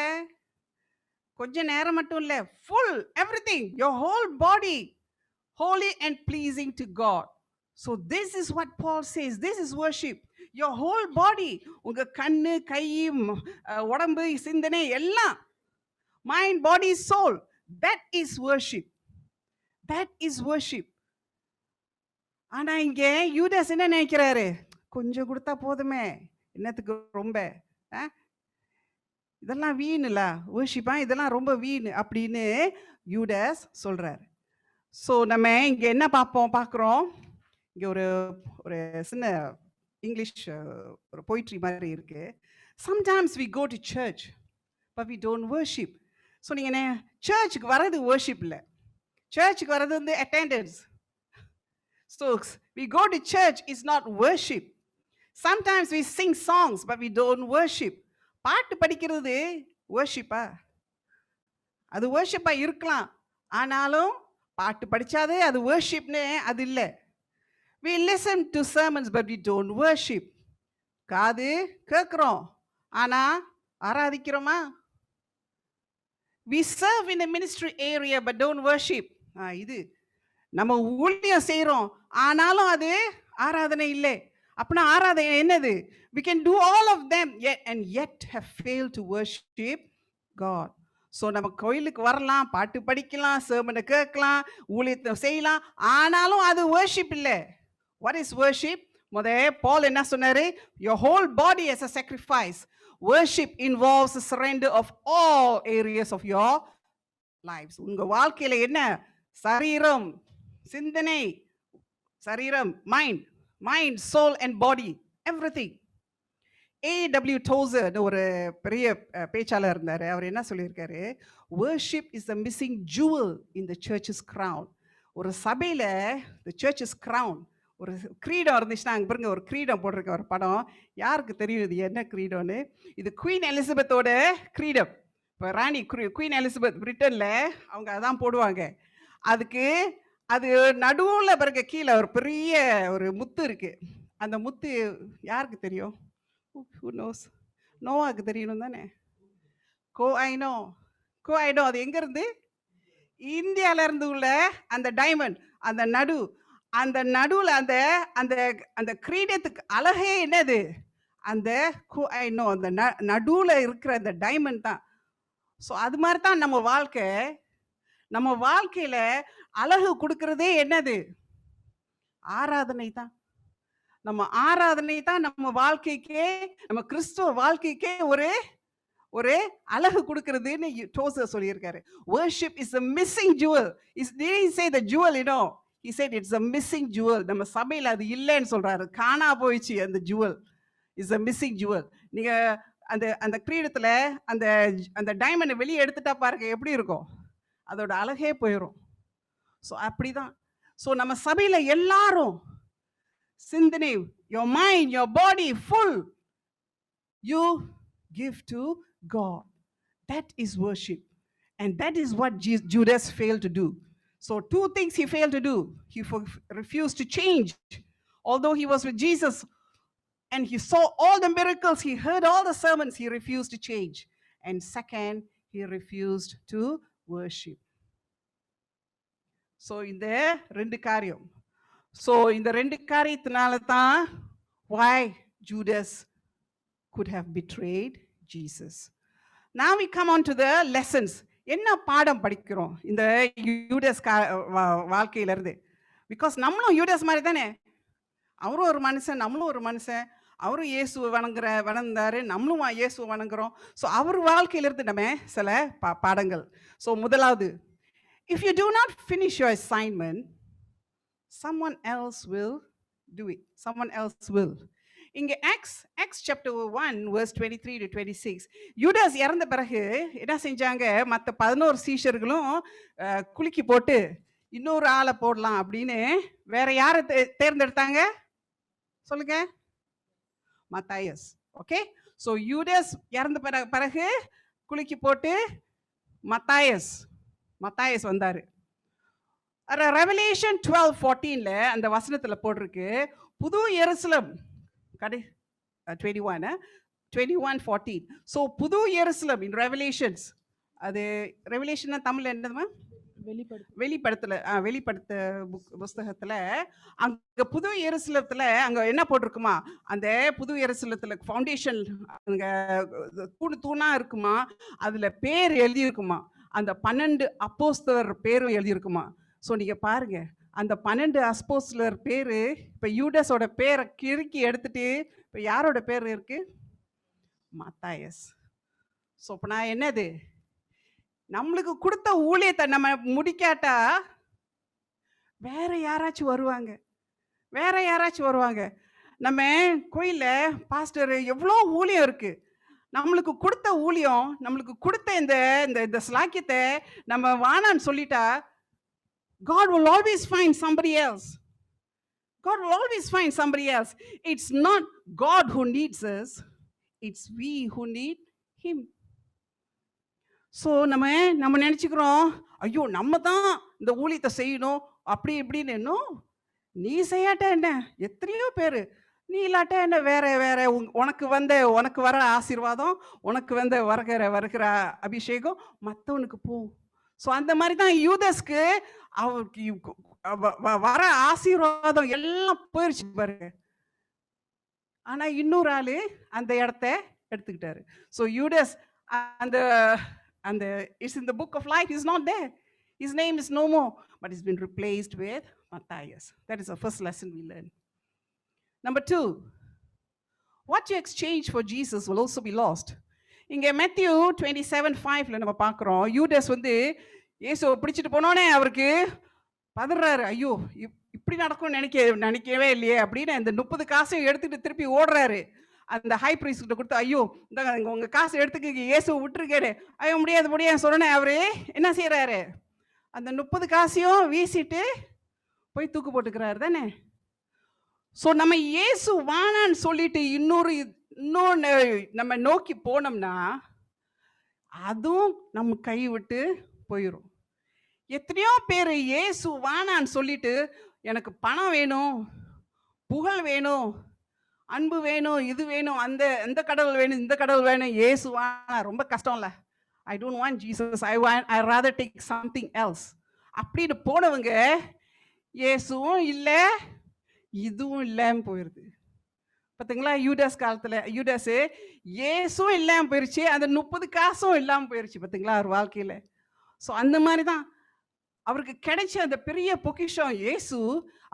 கொஞ்ச நேரம் மட்டும் இல்ல, full everything, your whole body, holy and pleasing to God. So this is what Paul says, this is worship. Your whole body, உங்க கண்ணு, கை, உடம்பு, சிந்தனை எல்லாம், mind, body, soul, that is worship. That is worship. ஆனா இங்க யூதாஸ் என்ன நினைக்கிறாரு, கொஞ்சம் கொடுத்தா போதுமே, என்னத்துக்கு ரொம்ப, இதெல்லாம் வீணுல வர்ஷிப்பா, இதெல்லாம் ரொம்ப வீணு அப்படின்னு யூதாஸ் சொல்றாரு. ஸோ நம்ம இங்க என்ன பார்க்குறோம், இங்க ஒரு ஒரு சின்ன இங்கிலீஷ் ஒரு போயிட்ரி மாதிரி இருக்கு. Sometimes we go to church but we don't worship. So நீங்க என்ன, சர்ச்சுக்கு வர்றது வர்ஷிப் இல்லை, சர்ச்சுக்கு வர்றது வந்து attendance. So we go to church is not worship. Sometimes we sing songs but we don't worship. பாட்டு படிக்கிறது வர்ஷிப்பா? அது வர்ஷிப்பா இருக்கலாம், ஆனாலும் பாட்டு படிச்சாதே அது வர்ஷிப்னே அது இல்லை. We listen to sermons but we don't worship. காது கேட்குறோம், ஆனா ஆராதிக்கிறோமா? We serve in the ministry area but don't worship. இது நம்ம ஊழியம் செய்றோம், ஆனாலும் அது ஆராதனை இல்லை. அப்படின்னா ஆராதனை என்னது? We can do all of them yet have failed to worship God. So நம்ம கோயிலுக்கு வரலாம், பாட்டு படிக்கலாம், sermon கேட்கலாம், ஊழியத்தை செய்யலாம், ஆனாலும் அது worship இல்லை. What is worship? பால் என்ன சொன்னாரு? Your whole body as a sacrifice. Worship involves the surrender of all areas of your lives. உங்க வாழ்க்கையில என்ன? சரீரம், சிந்தனை, சரீரம், mind, soul and body, everything. A.W. Tozer ஒரு பெரிய பேச்சாளர் இருந்தாரு. அவர் என்ன சொல்லியிருக்காரு? Worship is the missing jewel in the church's crown. ஒரு சபையில the church's crown, ஒரு கிரீடம் இருந்துச்சுன்னா, அங்கே பாருங்க ஒரு கிரீடம் போட்டிருக்க ஒரு படம். யாருக்கு தெரியும் இது என்ன கிரீடம்னு? இது குவீன் எலிசபெத்தோட கிரீடம். இப்போ ராணி குவீன் எலிசபெத் பிரிட்டன்ல அவங்க அதான் போடுவாங்க. அதுக்கு அது நடுவில் பிறகு கீழே ஒரு பெரிய ஒரு முத்து இருக்கு. அந்த முத்து யாருக்கு தெரியும்? Who knows? நோவாக்கு தெரியணும் தானே? கோஐனோ அது எங்க இருந்து? இந்தியால இருந்து உள்ள அந்த டைமண்ட், அந்த நடுவில் அந்த அந்த அந்த கிரீடத்துக்கு அழகே என்னது? அந்த கோஐனோ, அந்த நடுவில் இருக்கிற அந்த டைமண்ட் தான். ஸோ அது மாதிரி தான் நம்ம வாழ்க்கை. நம்ம வாழ்க்கையில அழகு கொடுக்கறதே என்னது? ஆராதனை தான். நம்ம ஆராதனை தான் நம்ம வாழ்க்கைக்கே, நம்ம கிறிஸ்துவ வாழ்க்கைக்கே ஒரு அழகு கொடுக்கிறதுன்னு டோசர் சொல்லியிருக்காரு. Worship is a missing jewel. Didn't say the jewel, he said it's a missing jewel. நம்ம சபையில் அது இல்லைன்னு சொல்றாரு. காணா போயிடுச்சு அந்த jewel. Is a missing jewel. நீங்க அந்த அந்த கிரீடத்துல அந்த அந்த டைமண்டை வெளியே எடுத்துட்டா பாருங்க எப்படி இருக்கும்? அதோட அழகே போயிடும். ஸோ அப்படிதான். ஸோ நம்ம சபையில எல்லாரும் சிந்தனை, your mind, your body full, you give to God. That is worship. And that is what Judas failed to do. So 2 things he failed to do. He refused to change. Although he was with Jesus and he saw all the miracles, he heard all the sermons, he refused to change. And second, he refused to worship. So இந்த 2 காரியம். So இந்த 2 காரியத்தினால தான் why Judas could have betrayed Jesus. Now we come on to the lessons. என்ன பாடம் படிக்கிறோம் இந்த யூடஸ் வாழ்க்கையிலிருந்து? Because நம்மளும் யூடஸ் மாதிரி தானே. அவரும் ஒரு மனுஷன், நம்மளும் ஒரு மனுஷன். அவரும் இயேசுவை வணங்குறாரு, நம்மளும் இயேசுவை வணங்குறோம். ஸோ அவர் வாழ்க்கையிலிருந்து நம்ம சில பாடங்கள். ஸோ முதலாவது, if you do not finish your assignment, someone else will do it. Someone else will. இங்க Acts chapter 1 verse 23 to 26, யூதாஸ் இறந்த பிறகு என்ன செஞ்சாங்க? மற்ற 11 சீஷர்களும் குலுக்கி போட்டு இன்னொரு ஆளை போடலாம் அப்படின்னு வேற யாரை தேர்ந்தெடுத்தாங்க? சொல்லுங்க. மத்தாயஸ். ஓகே. ஸோ யூதாஸ் இறந்த பிறகு குலுக்கி போட்டு மத்தாயஸ் வந்தாரு. ரெவலேஷன் 12:14 அந்த வசனத்துல போட்டிருக்கு, புது எருசலேம் 21:14. ஸோ புது எருசலேம் இன் ரெவலேஷன்ஸ். அது ரெவலேஷன் தமிழ்ல என்னதுமா? வெளிப்படுத்த புஸ்தகத்துல அங்க புது எருசலேத்துல அங்க என்ன போட்டிருக்குமா? அந்த புது எருசலேத்துல ஃபவுண்டேஷன் அங்க தூணா இருக்குமா, அதுல பேர் எழுதியிருக்குமா, அந்த 12 அப்போஸ்தலர் பேரும் எழுதியிருக்குமா. ஸோ நீங்க பாருங்க, அந்த 12 அப்போஸ்தலர் பேரு இப்ப யூதாஸோட பேரை கிறுக்கி எடுத்துட்டு இப்ப யாரோட பேர் இருக்கு? மத்தாயஸ். ஸோ இப்ப நான் என்னது, நம்மளுக்கு கொடுத்த ஊழியத்தை நம்ம முடிக்காட்டா வேற யாராச்சும் வருவாங்க. நம்ம கோயில்ல பாஸ்டர் எவ்வளோ ஊழியம் இருக்கு, நம்மளுக்கு கொடுத்த ஊழியம், நம்மளுக்கு கொடுத்த இந்த ஸ்லாக்கியத்தை நம்ம வானான்னு சொல்லிட்டா, God will always find somebody else. It's not God who needs us, it's we who need him. So நம்ம நினைச்சுக்கிறோம், ஐயோ நம்ம தான் இந்த ஊழியத்தை செய்யணும் அப்படி இப்படின்னு. நீ செய்யாட்ட என்ன? எத்தனையோ பேர் நீ இல்லாட்டா என்ன வேற வேற உனக்கு வர ஆசீர்வாதம், உனக்கு வருகிற அபிஷேகம் மத்தவனுக்கு போகும். ஸோ அந்த மாதிரி தான் யூதஸ்க்கு அவருக்கு வர ஆசீர்வாதம் எல்லாம் போயிருச்சு பாருங்க. ஆனா இன்னொரு ஆளு அந்த இடத்த எடுத்துக்கிட்டாரு. ஸோ யூதஸ் அந்த அந்த it's in the book of life is not there. His name is no more, but he's been replaced with Matthias. That is the first lesson we learn. Number 2, what you exchange for Jesus will also be lost. இங்க Matthew 27:5ல நம்ம பார்க்கிறோம். யூதஸ் இயேசுவை பிடிச்சிட்டு போனோனே அவருக்கு பதறாரு. ஐயோ இப்படி நடக்கும் நினைக்கவே இல்லையே அப்படின்னு அந்த 30 காசையும் எடுத்துட்டு திருப்பி ஓடுறாரு. அந்த ஹை பிரைஸ் கிட்ட கொடுத்து, ஐயோ இந்த உங்க காசை எடுத்துக்க, இயேசுவை விட்டுருக்கேரு. ஐயோ முடியாது சொன்னோன்னே அவரு என்ன செய்யறாரு, அந்த 30 காசையும் வீசிட்டு போய் தூக்கு போட்டுக்கிறாரு தானே. ஸோ நம்ம இயேசு வானான்னு சொல்லிட்டு இன்னொன்னு நம்ம நோக்கி போனோம்னா அதுவும் நம்ம கை விட்டு போயிடும். எத்தனையோ பேர் இயேசு வானான்னு சொல்லிட்டு எனக்கு பணம் வேணும், புகழ் வேணும், அன்பு வேணும், இது வேணும், அந்த கடவுள் வேணும், இந்த கடவுள் வேணும், இயேசு வானா ரொம்ப கஷ்டம்ல, I don't want Jesus, I rather take something else அப்படின்னு போனவங்க இயேசுவும் இல்லை இதுவும் இல்லாமல் போயிடுது. பார்த்தீங்களா, யூதாஸ் காலத்தில் யூதாஸ் இயேசுவும் இல்லாமல் போயிடுச்சு, அந்த 30 காசும் இல்லாமல் போயிடுச்சு. பார்த்தீங்களா அவர் வாழ்க்கையில். ஸோ அந்த மாதிரி தான் அவருக்கு கிடைச்ச அந்த பெரிய பொக்கிஷம் இயேசு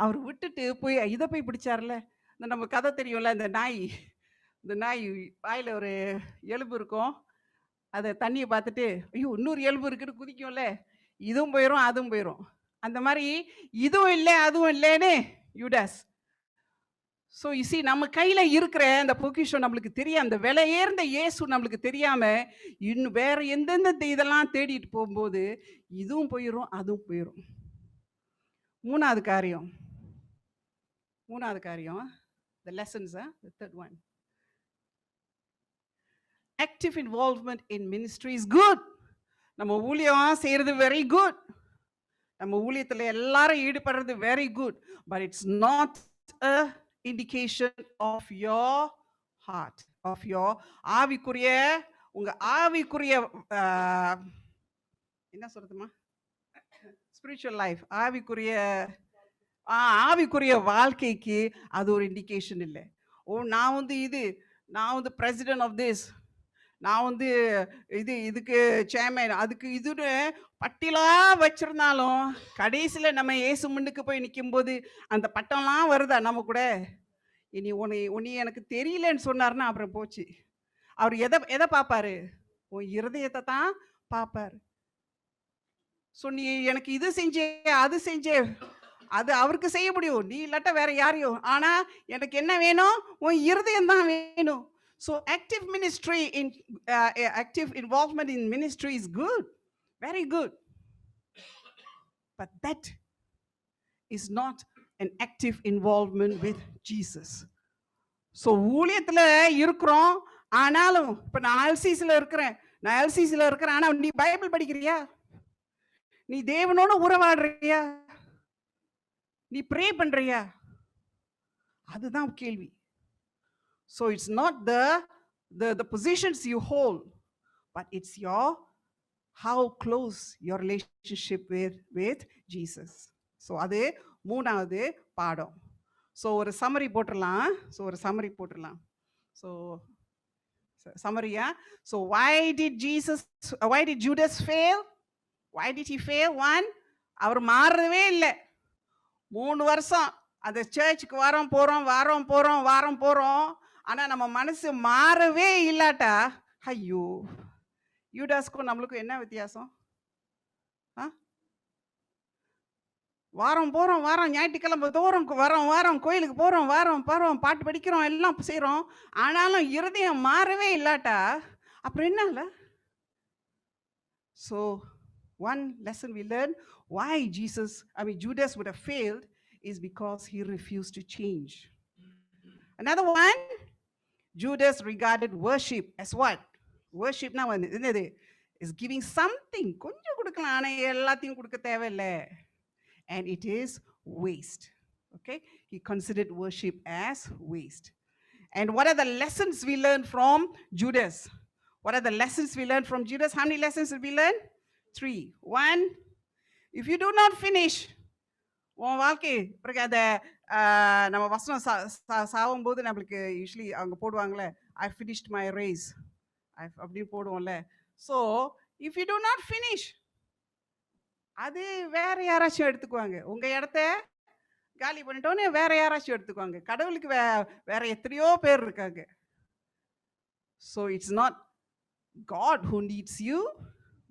அவர் விட்டுட்டு போய் இதை போய் பிடிச்சார்ல. இந்த நம்ம கதை தெரியும்ல, இந்த நாய் வாயில் ஒரு எலும்பு இருக்கும், அதை தண்ணியை பார்த்துட்டு ஐயோ இன்னொரு எலும்பு இருக்குன்னு குதிக்கும்ல, இதுவும் போயிடும் அதுவும் போயிடும். அந்த மாதிரி இதுவும் இல்லை அதுவும் இல்லைன்னு யூதாஸ். ஸோ இசி நம்ம கையில் இருக்கிற அந்த பொக்கிஷம் நம்மளுக்கு தெரியாம, அந்த விலையேர்ந்த இயேசு நம்மளுக்கு தெரியாம இன்னும் வேற எந்தெந்த இதெல்லாம் தேடிட்டு போகும்போது இதுவும் போயிடும் அதுவும் போயிடும். மூணாவது காரியம் the lessons, the third one, active involvement in ministry is good. நம்ம ஊழியம் செய்யறது வெரி குட், நம்ம ஊழியத்தில் எல்லாரும் ஈடுபடுறது very good, but it's not a indication of your heart, of your ஆவிக்குரிய உங்க ஆவிக்குரிய என்ன சொல்றதுமா ஸ்பிரிச்சுவல் லைஃப், ஆவிக்குரிய வாழ்க்கைக்கு அது ஒரு இண்டிகேஷன் இல்லை. நான் பிரசிடென்ட் ஆஃப் திஸ், நான் இதுக்கு சேர்மேன், அதுக்கு இதுன்னு பட்டியலா வச்சிருந்தாலும் கடைசியில் நம்ம இயேசு முன்னுக்கு போய் நிற்கும்போது அந்த பட்டம்லாம் வருதா நம்ம கூட. இனி உன்னை எனக்கு தெரியலன்னு சொன்னார்னா அப்புறம் போச்சு. அவர் எதை பார்ப்பாரு, உன் இருதயத்தை தான் பார்ப்பாரு. ஸோ நீ எனக்கு இது செஞ்சே அது செஞ்சே, அது அவருக்கு செய்ய முடியும், நீ இல்லாட்ட வேற யாரையும், ஆனா எனக்கு என்ன வேணும், உன் இருதயம் தான் வேணும். So active involvement in ministry is good, very good, but that is not an active involvement with Jesus. So ஊழியத்துல இருக்கிறோம், ஆனாலும் இப்ப நான் எல்சிசில இருக்கிறேன், ஆனா நீ பைபிள் படிக்கிறியா, நீ தேவனோட உறவாடுறியா, நீ ப்ரே பண்றியா, அதுதான் கேள்வி. So it's not the positions you hold, but it's how close your relationship with Jesus. So அது மூணாவது பாடம். So ஒரு சம்மரி போட்டுடலாம். So சம்மரியா. So why did Judas fail? Why did he fail? One, அவர் மாறவே இல்லை. 3 வருஷம் அந்த சர்ச்சுக்கு வாரம் போறோம், ஆனா நம்ம மனசு மாறவே இல்லாட்டா, ஐயோ யூதாஸ்க்கும் நம்மளுக்கும் என்ன வித்தியாசம்? வாரம் ஞாயிற்றுக்கிழமை தோறும் வாரம் கோயிலுக்கு போறோம், பாட்டு படிக்கிறோம், எல்லாம் செய்யறோம், ஆனாலும் இருதயம் மாறவே இல்லாட்டா அப்புறம் என்ன? So one lesson we learn why Judas would have failed is because he refused to change. Another one, Judas regarded worship as what? Worship now is giving something, கொஞ்சம் கொடுக்கலாம், ஆனா எல்லாத்தையும் கொடுக்க தேவையில்லை, and it is waste. Okay, he considered worship as waste. And what are the lessons we learn from Judas? What are the lessons we learn from Judas? How many lessons did we learn? 3. 1, if you do not finish உன் வாழ்க்கை பிறகு அதை நம்ம வசனம் சாகும்போது நம்மளுக்கு usually அவங்க போடுவாங்களே, ஐ ஃபினிஷ்ட் மை ரேஸ் அப்படின்னு போடுவோம்ல. So if you do not finish, அது வேற யாராச்சும் எடுத்துக்குவாங்க. உங்க இடத்த காலி பண்ணிட்டோன்னு வேற யாராச்சும் எடுத்துக்குவாங்க. கடவுளுக்கு வேற எத்தனையோ பேர் இருக்காங்க. So it's not God who needs you,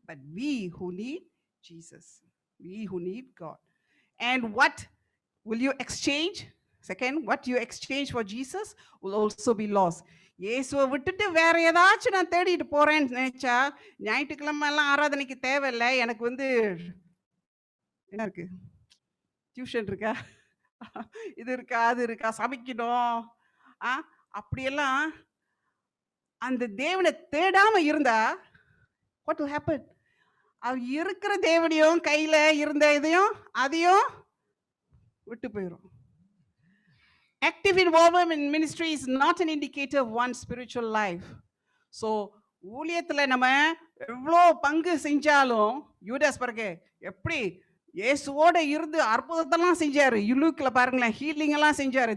but we who need Jesus. We who need God. And what will you exchange? Second, what you exchange for Jesus will also be lost. இயேசுவை விட்டுட்டு வேற ஏதாச்சும் நான் தேடிட்டு போறேன்னு நினைச்சா, ஞாயிற்றுக்கிழமை எல்லாம் ஆராதனைக்கு தேவையில்லை, எனக்கு என்ன இருக்கு, டியூஷன் இருக்கா, இது இருக்கா, அது இருக்கா, சமைக்கணும், அப்படியெல்லாம் அந்த தேவனை தேடாம இருந்தா what will happen? அவர் இருக்கிற தேவனையும் கையில இருந்த இதையும் அதையும் விட்டு போயிடும். Active involvement in ministry is not an indicator of one's spiritual life. So ஊழியத்துல நம்ம எவ்வளோ பங்கு செஞ்சாலும், யூதாஸ் பாருங்க எப்படி இயேசுவோட இருந்து அற்புதத்தெல்லாம் செஞ்சாரு. யுலூக்ல பாருங்களேன், ஹீலிங் எல்லாம் செஞ்சாரு,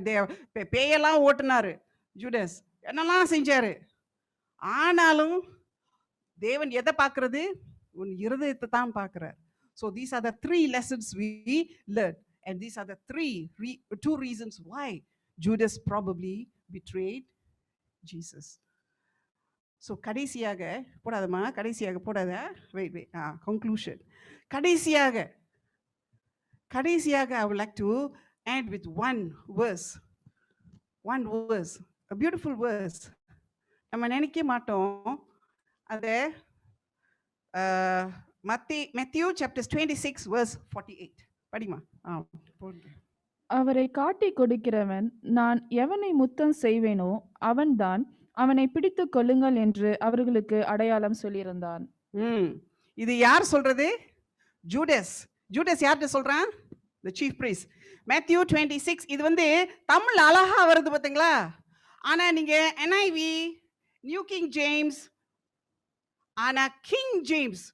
பேயெல்லாம் ஓட்டுனாரு ஜூடாஸ், என்னெல்லாம் செஞ்சாரு. ஆனாலும் தேவன் எதை பார்க்கிறது? உன் இருதயத்தை தான் பார்க்கிறார். So these are the 3 lessons we learned, and these are the 2 reasons why Judas probably betrayed Jesus. So கடைசியாக போடாதமா, கடைசியாக போடாத, wait, conclusion. கடைசியாக I would like to end with one verse, a beautiful verse. நம்ம நினைக்க மாட்டோம் அது. Matthew chapter 26 verse 48 படிமா. அவரை காட்டி கொடுக்கிறவன் நான் எவனை முத்தம் செய்வேனோ அவன்தான், அவனை பிடித்து கொள்ளுங்கள் என்று அவர்களுக்கு அடையாளம் சொல்லியிருந்தான். இது யார் சொல்றது? ஜூடாஸ். ஜூடாஸ் யார்கிட்ட சொல்றான்? the chief priest. Matthew 26 இது தமிழ் அழகா வருது பாத்தீங்களா? ஆனா நீங்க NIV, நியூ கிங் ஜேம்ஸ், ஆனா கிங் ஜேம்ஸ்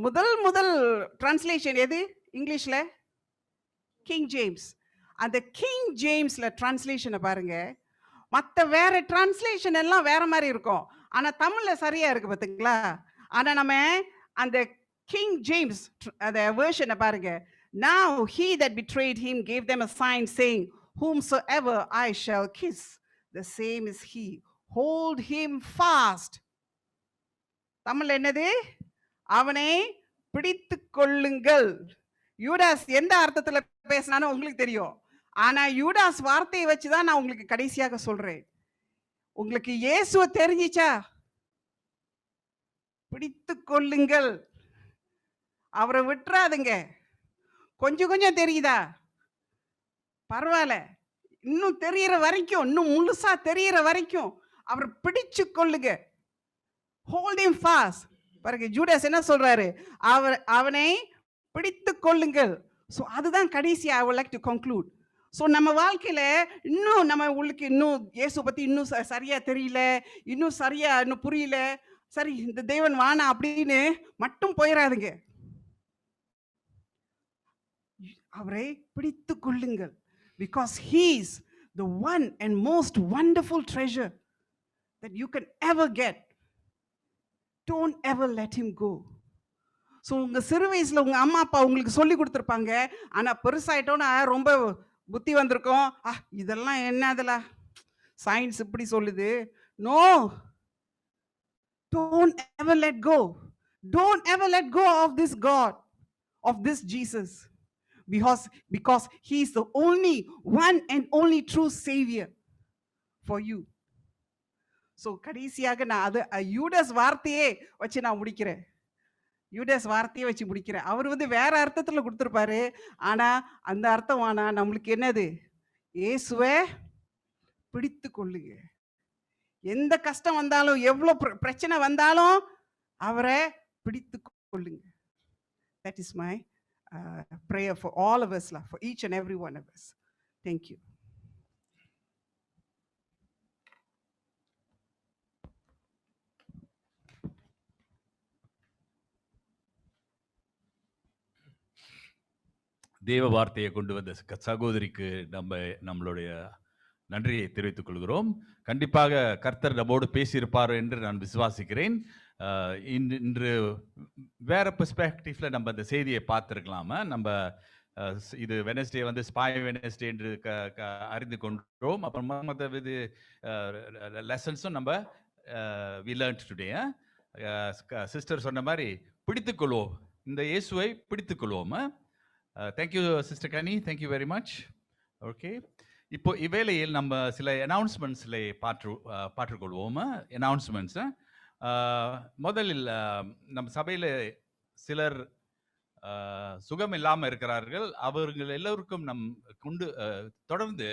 முதல் டிரான்ஸ்லேஷன் எது இங்கிலீஷ்ல? King James. அந்த கிங் ஜேம்ஸ்ல டிரான்ஸ்லேஷனை பாருங்க. மற்ற வேற டிரான்ஸ்லேஷன் எல்லாம் வேற மாதிரி இருக்கும், ஆனா தமிழ்ல சரியா இருக்கு பாத்தீங்களா? ஆனா நம்ம அந்த கிங் ஜேம்ஸ் அந்த வெர்ஷனை பாருங்க. Now he that betrayed him gave them a sign saying, whomsoever I shall kiss, the same is he. Hold him fast. Tamil என்னது? அவனை பிடித்து கொள்ளுங்கள். யூடாஸ் எந்த அர்த்தத்துல பேசினான்னு உங்களுக்கு தெரியும், ஆனா யூடாஸ் வார்த்தையை வச்சுதான் நான் உங்களுக்கு கடைசியாக சொல்றேன். உங்களுக்கு இயேசுவை தெரிஞ்சிச்சா? பிடித்து கொள்ளுங்கள், அவரை விட்டுறாதுங்க. கொஞ்சம் தெரியுதா? பரவாயில்ல, இன்னும் தெரியற வரைக்கும், இன்னும் முழுசா தெரியற வரைக்கும் அவர் பிடிச்சு கொள்ளுங்க. Hold him fast. பாருங்க ஜூடாஸ் என்ன சொல்றாரு? அவனை பிடித்து கொள்ளுங்கள். ஸோ அதுதான் கடைசி. I would like to conclude. So நம்ம வாழ்க்கையில இன்னும் நம்ம உங்களுக்கு இன்னும் இயேசு பத்தி இன்னும் சரியா தெரியல, இன்னும் புரியல, சரி இந்த தேவன் வானா அப்படின்னு மட்டும் போயிடாதுங்க. அவரை பிடித்து கொள்ளுங்கள். Because he is the one and most wonderful treasure that you can ever get. Don't ever let him go. So உங்க சிறு வயசுல உங்க அம்மா அப்பா உங்களுக்கு சொல்லி கொடுத்துருப்பாங்க, ஆனா பெருசாயிட்டோன்னா ரொம்ப புத்தி வந்திருக்கும், இதெல்லாம் என்னதுல சயின்ஸ் இப்படி சொல்லுது. No, don't ever let go. Don't ever let go of this God, of this Jesus, because he is the only one and only true savior for you. So கடைசியாக நான் அது யூடாஸ் வார்த்தையே வச்சு நான் முடிக்கிறேன். யூடாஸ் வார்த்தையை வச்சு முடிக்கிறேன். அவர் வேற அர்த்தத்தில் கொடுத்துருப்பாரு, ஆனா அந்த அர்த்தம் ஆனா நம்மளுக்கு என்னது? இயேசுவை பிடித்து கொள்ளுங்க. எந்த கஷ்டம் வந்தாலும், எவ்வளோ பிரச்சனை வந்தாலும் அவரை பிடித்து கொள்ளுங்க. That is my prayer for all of us, for each and every one of us. Thank you. தேவ வார்த்தையை கொண்டு வந்த சகோதரிக்கு நம்மளுடைய நன்றியை தெரிவித்துக் கொள்கிறோம். கண்டிப்பாக கர்த்தர் நம்மோடு பேசியிருப்பார் என்று நான் விசுவாசிக்கிறேன். இன்று வேற பெர்ஸ்பெக்டிவ்ல நம்ம இந்த செய்தியை பார்த்துருக்கலாமா. நம்ம இது வெனஸ்டே வந்து ஸ்பாய் வெனஸ்டே என்று அறிந்து கொண்டோம். அப்புறம் மற்ற இது லெசன்ஸும் நம்ம வி லேர்ன்ட் டுடே. சிஸ்டர் சொன்ன மாதிரி பிடித்துக்கொள்வோம், இந்த இயேசுவை பிடித்துக்கொள்வோம். தேங்க்யூ சிஸ்டர் கனி, தேங்க்யூ வெரி மச். ஓகே, இப்போ இவ்வேளையில் நம்ம சில அனௌன்ஸ்மெண்ட்ஸில் பார்த்துக்கொள்வோம். அனௌன்ஸ்மெண்ட்ஸ் முதலில் நம்ம சபையில் சிலர் சுகம் இல்லாமல் இருக்கிறார்கள். அவர்கள் எல்லோருக்கும் கொண்டு தொடர்ந்து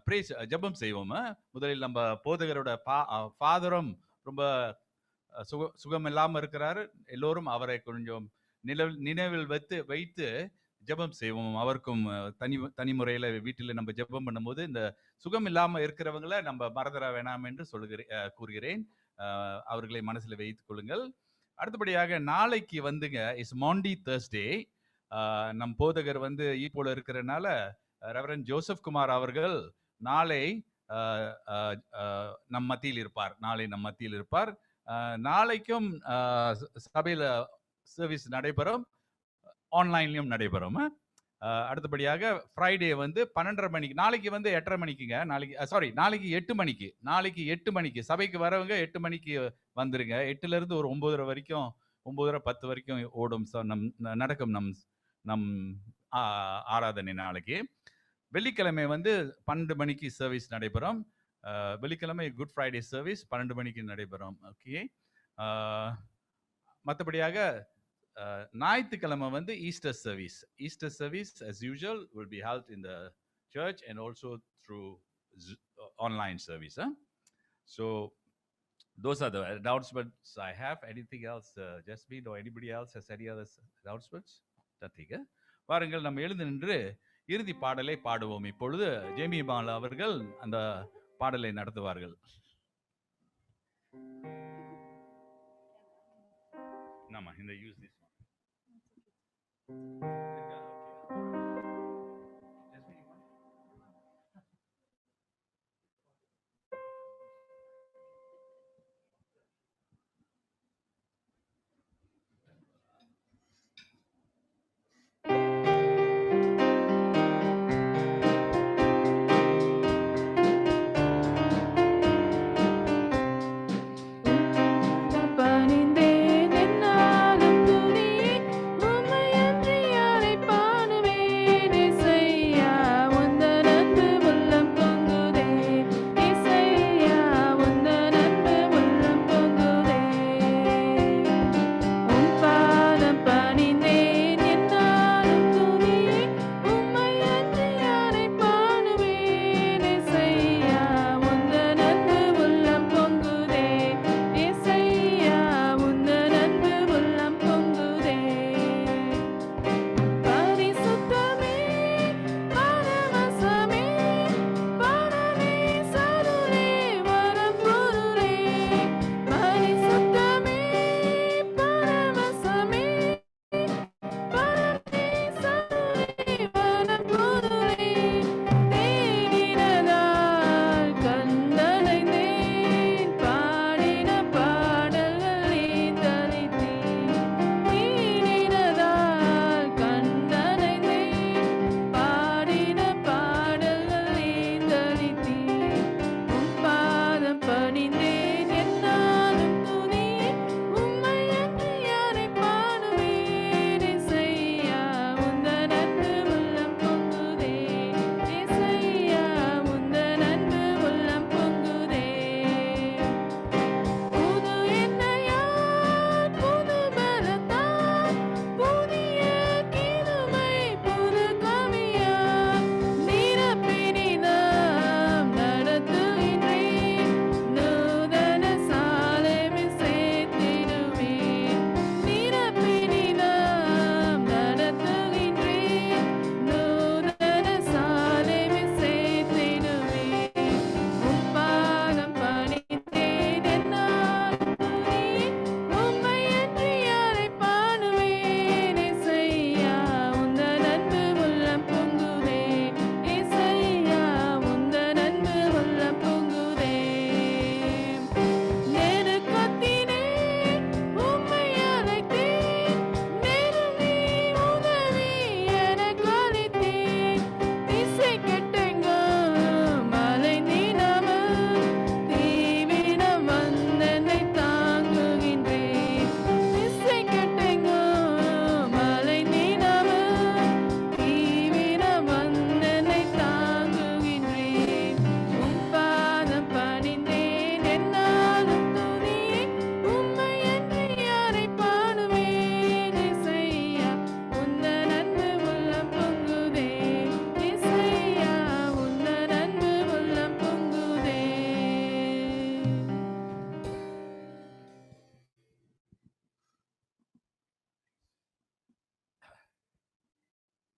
பிரேஸ் ஜெபம் செய்வோம். முதலில் நம்ம போதகரோட ஃபாதரும் ரொம்ப சுகம் இல்லாமல் இருக்கிறாரு. எல்லோரும் அவரை கொஞ்சம் நினைவில் வைத்து ஜெபம் செய்வோம். அவருக்கும் தனி முறையில் வீட்டில் நம்ம ஜெபம் பண்ணும்போது இந்த சுகம் இல்லாமல் இருக்கிறவங்கள நம்ம மறந்துட வேணாம் என்று கூறுகிறேன். அவர்களை மனசில் வைத்துக் கொள்ளுங்கள். அடுத்தபடியாக நாளைக்கு வந்துங்க இஸ் மாண்டி தர்ஸ்டே. நம் போதகர் வந்து ஈப்போல இருக்கிறனால ரெவரண்ட் ஜோசப் குமார் அவர்கள் நாளை நம் மத்தியில் இருப்பார். நாளைக்கும் சபையில் சர்வீஸ் நடைபெறும், ஆன்லைன்லையும் நடைபெறும். அடுத்தபடியாக ஃப்ரைடே வந்து 12:30 மணிக்கு, நாளைக்கு வந்து 8:30 மணிக்குங்க, நாளைக்கு 8 மணிக்கு சபைக்கு வரவங்க 8 மணிக்கு வந்துருங்க. 8லேருந்து ஒரு 9:30 வரைக்கும், 9:30-10 வரைக்கும் ஓடும் நடக்கும் நம் ஆராதனை. நாளைக்கு வெள்ளிக்கிழமை வந்து 12 மணிக்கு சர்வீஸ் நடைபெறும். வெள்ளிக்கிழமை குட் ஃப்ரைடே சர்வீஸ் 12 மணிக்கு நடைபெறும். ஓகே, மற்றபடியாக ஞாயிற்றுக்கிழமை வந்து Easter service as usual will be held in the church and also through online service. So those are the announcements I have. Anything else, Jasmine or anybody else has any other announcements? Nothing. வாருங்கள் நம்ம எழுந்து நின்று இறுதி பாடலை பாடுவோம். இப்பொழுது Jamie Bala அவர்கள் அந்த பாடலை நடத்துவார்கள். நாம இந்த யூஸ் திஸ் பணிந்தேன் என்னாலும் துணி உம்மையன்றி யார்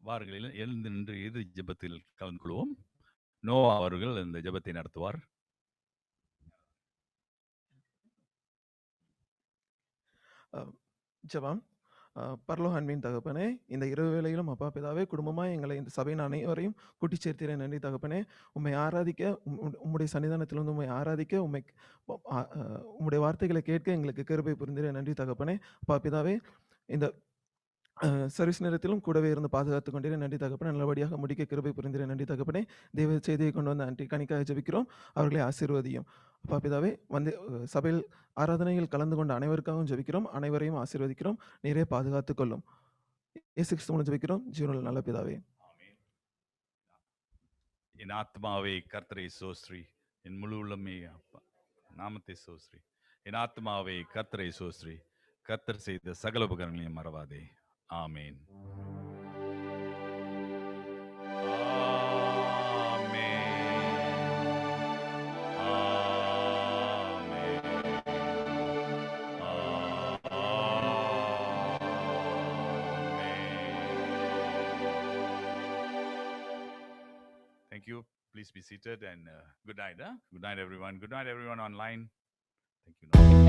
வாருங்கள் எழுந்து நின்று இது ஜெபத்தில் கலந்து கொள்வோம். நோவா அவர்கள் இந்த ஜெபத்தை நடத்துவார். ஜெபம். பரலோக அன்பின் தகப்பனே, இந்த இரவு வேளையிலும் அப்பா பிதாவே, குடும்பமாய் எங்களை இந்த சபையின் அனைவரையும் கூட்டிச் சேர்த்தீரே. நன்றி தகப்பனே. உம்மை ஆராதிக்க, உம்முடைய சன்னிதானத்திலிருந்து உம்மை ஆராதிக்க, உம்முடைய வார்த்தைகளை கேட்க எங்களுக்கு கிருபை புரிந்தீரே. நன்றி தகப்பனே. அப்பா பிதாவே, இந்த சர்வீஸ் நேரத்திலும் கூடவே இருந்து பாதுகாத்துக் கொண்டீரே. நன்றி தகப்பனே. நல்லபடியாக முடிக்க கிருபை புரிந்தீரே. நன்றி தகப்பனே. தேவ செய்தியை கொண்டு வந்த ஆண்டி கனிக்காக ஜெபிக்கிறோம். அவர்களை ஆசீர்வதியும். அப்பா பிதாவே, வந்து சபையில் ஆராதனையில் கலந்து கொண்ட அனைவருக்காகவும் ஜெபிக்கிறோம். அனைவரையும் ஆசீர்வதிக்கிறோம். நீரே பாதுகாத்துக் கொள்ளும். இயேசு கிறிஸ்து மூலம் ஜெபிக்கிறோம். ஜீவனுள்ள நல்ல பிதாவே. என் ஆத்மாவே கர்த்தரை சோஸ்திரி, என் முழு உள்ளமே நாமத்தை சோஸ்திரி. என் ஆத்மாவே கர்த்தரை சோஸ்திரி, கர்த்தர் செய்த சகல உபகாரங்களையும் மறவாதே. ஆமேன். Thank you. Please be seated and good night. Good night, everyone. Good night, everyone online. Thank you.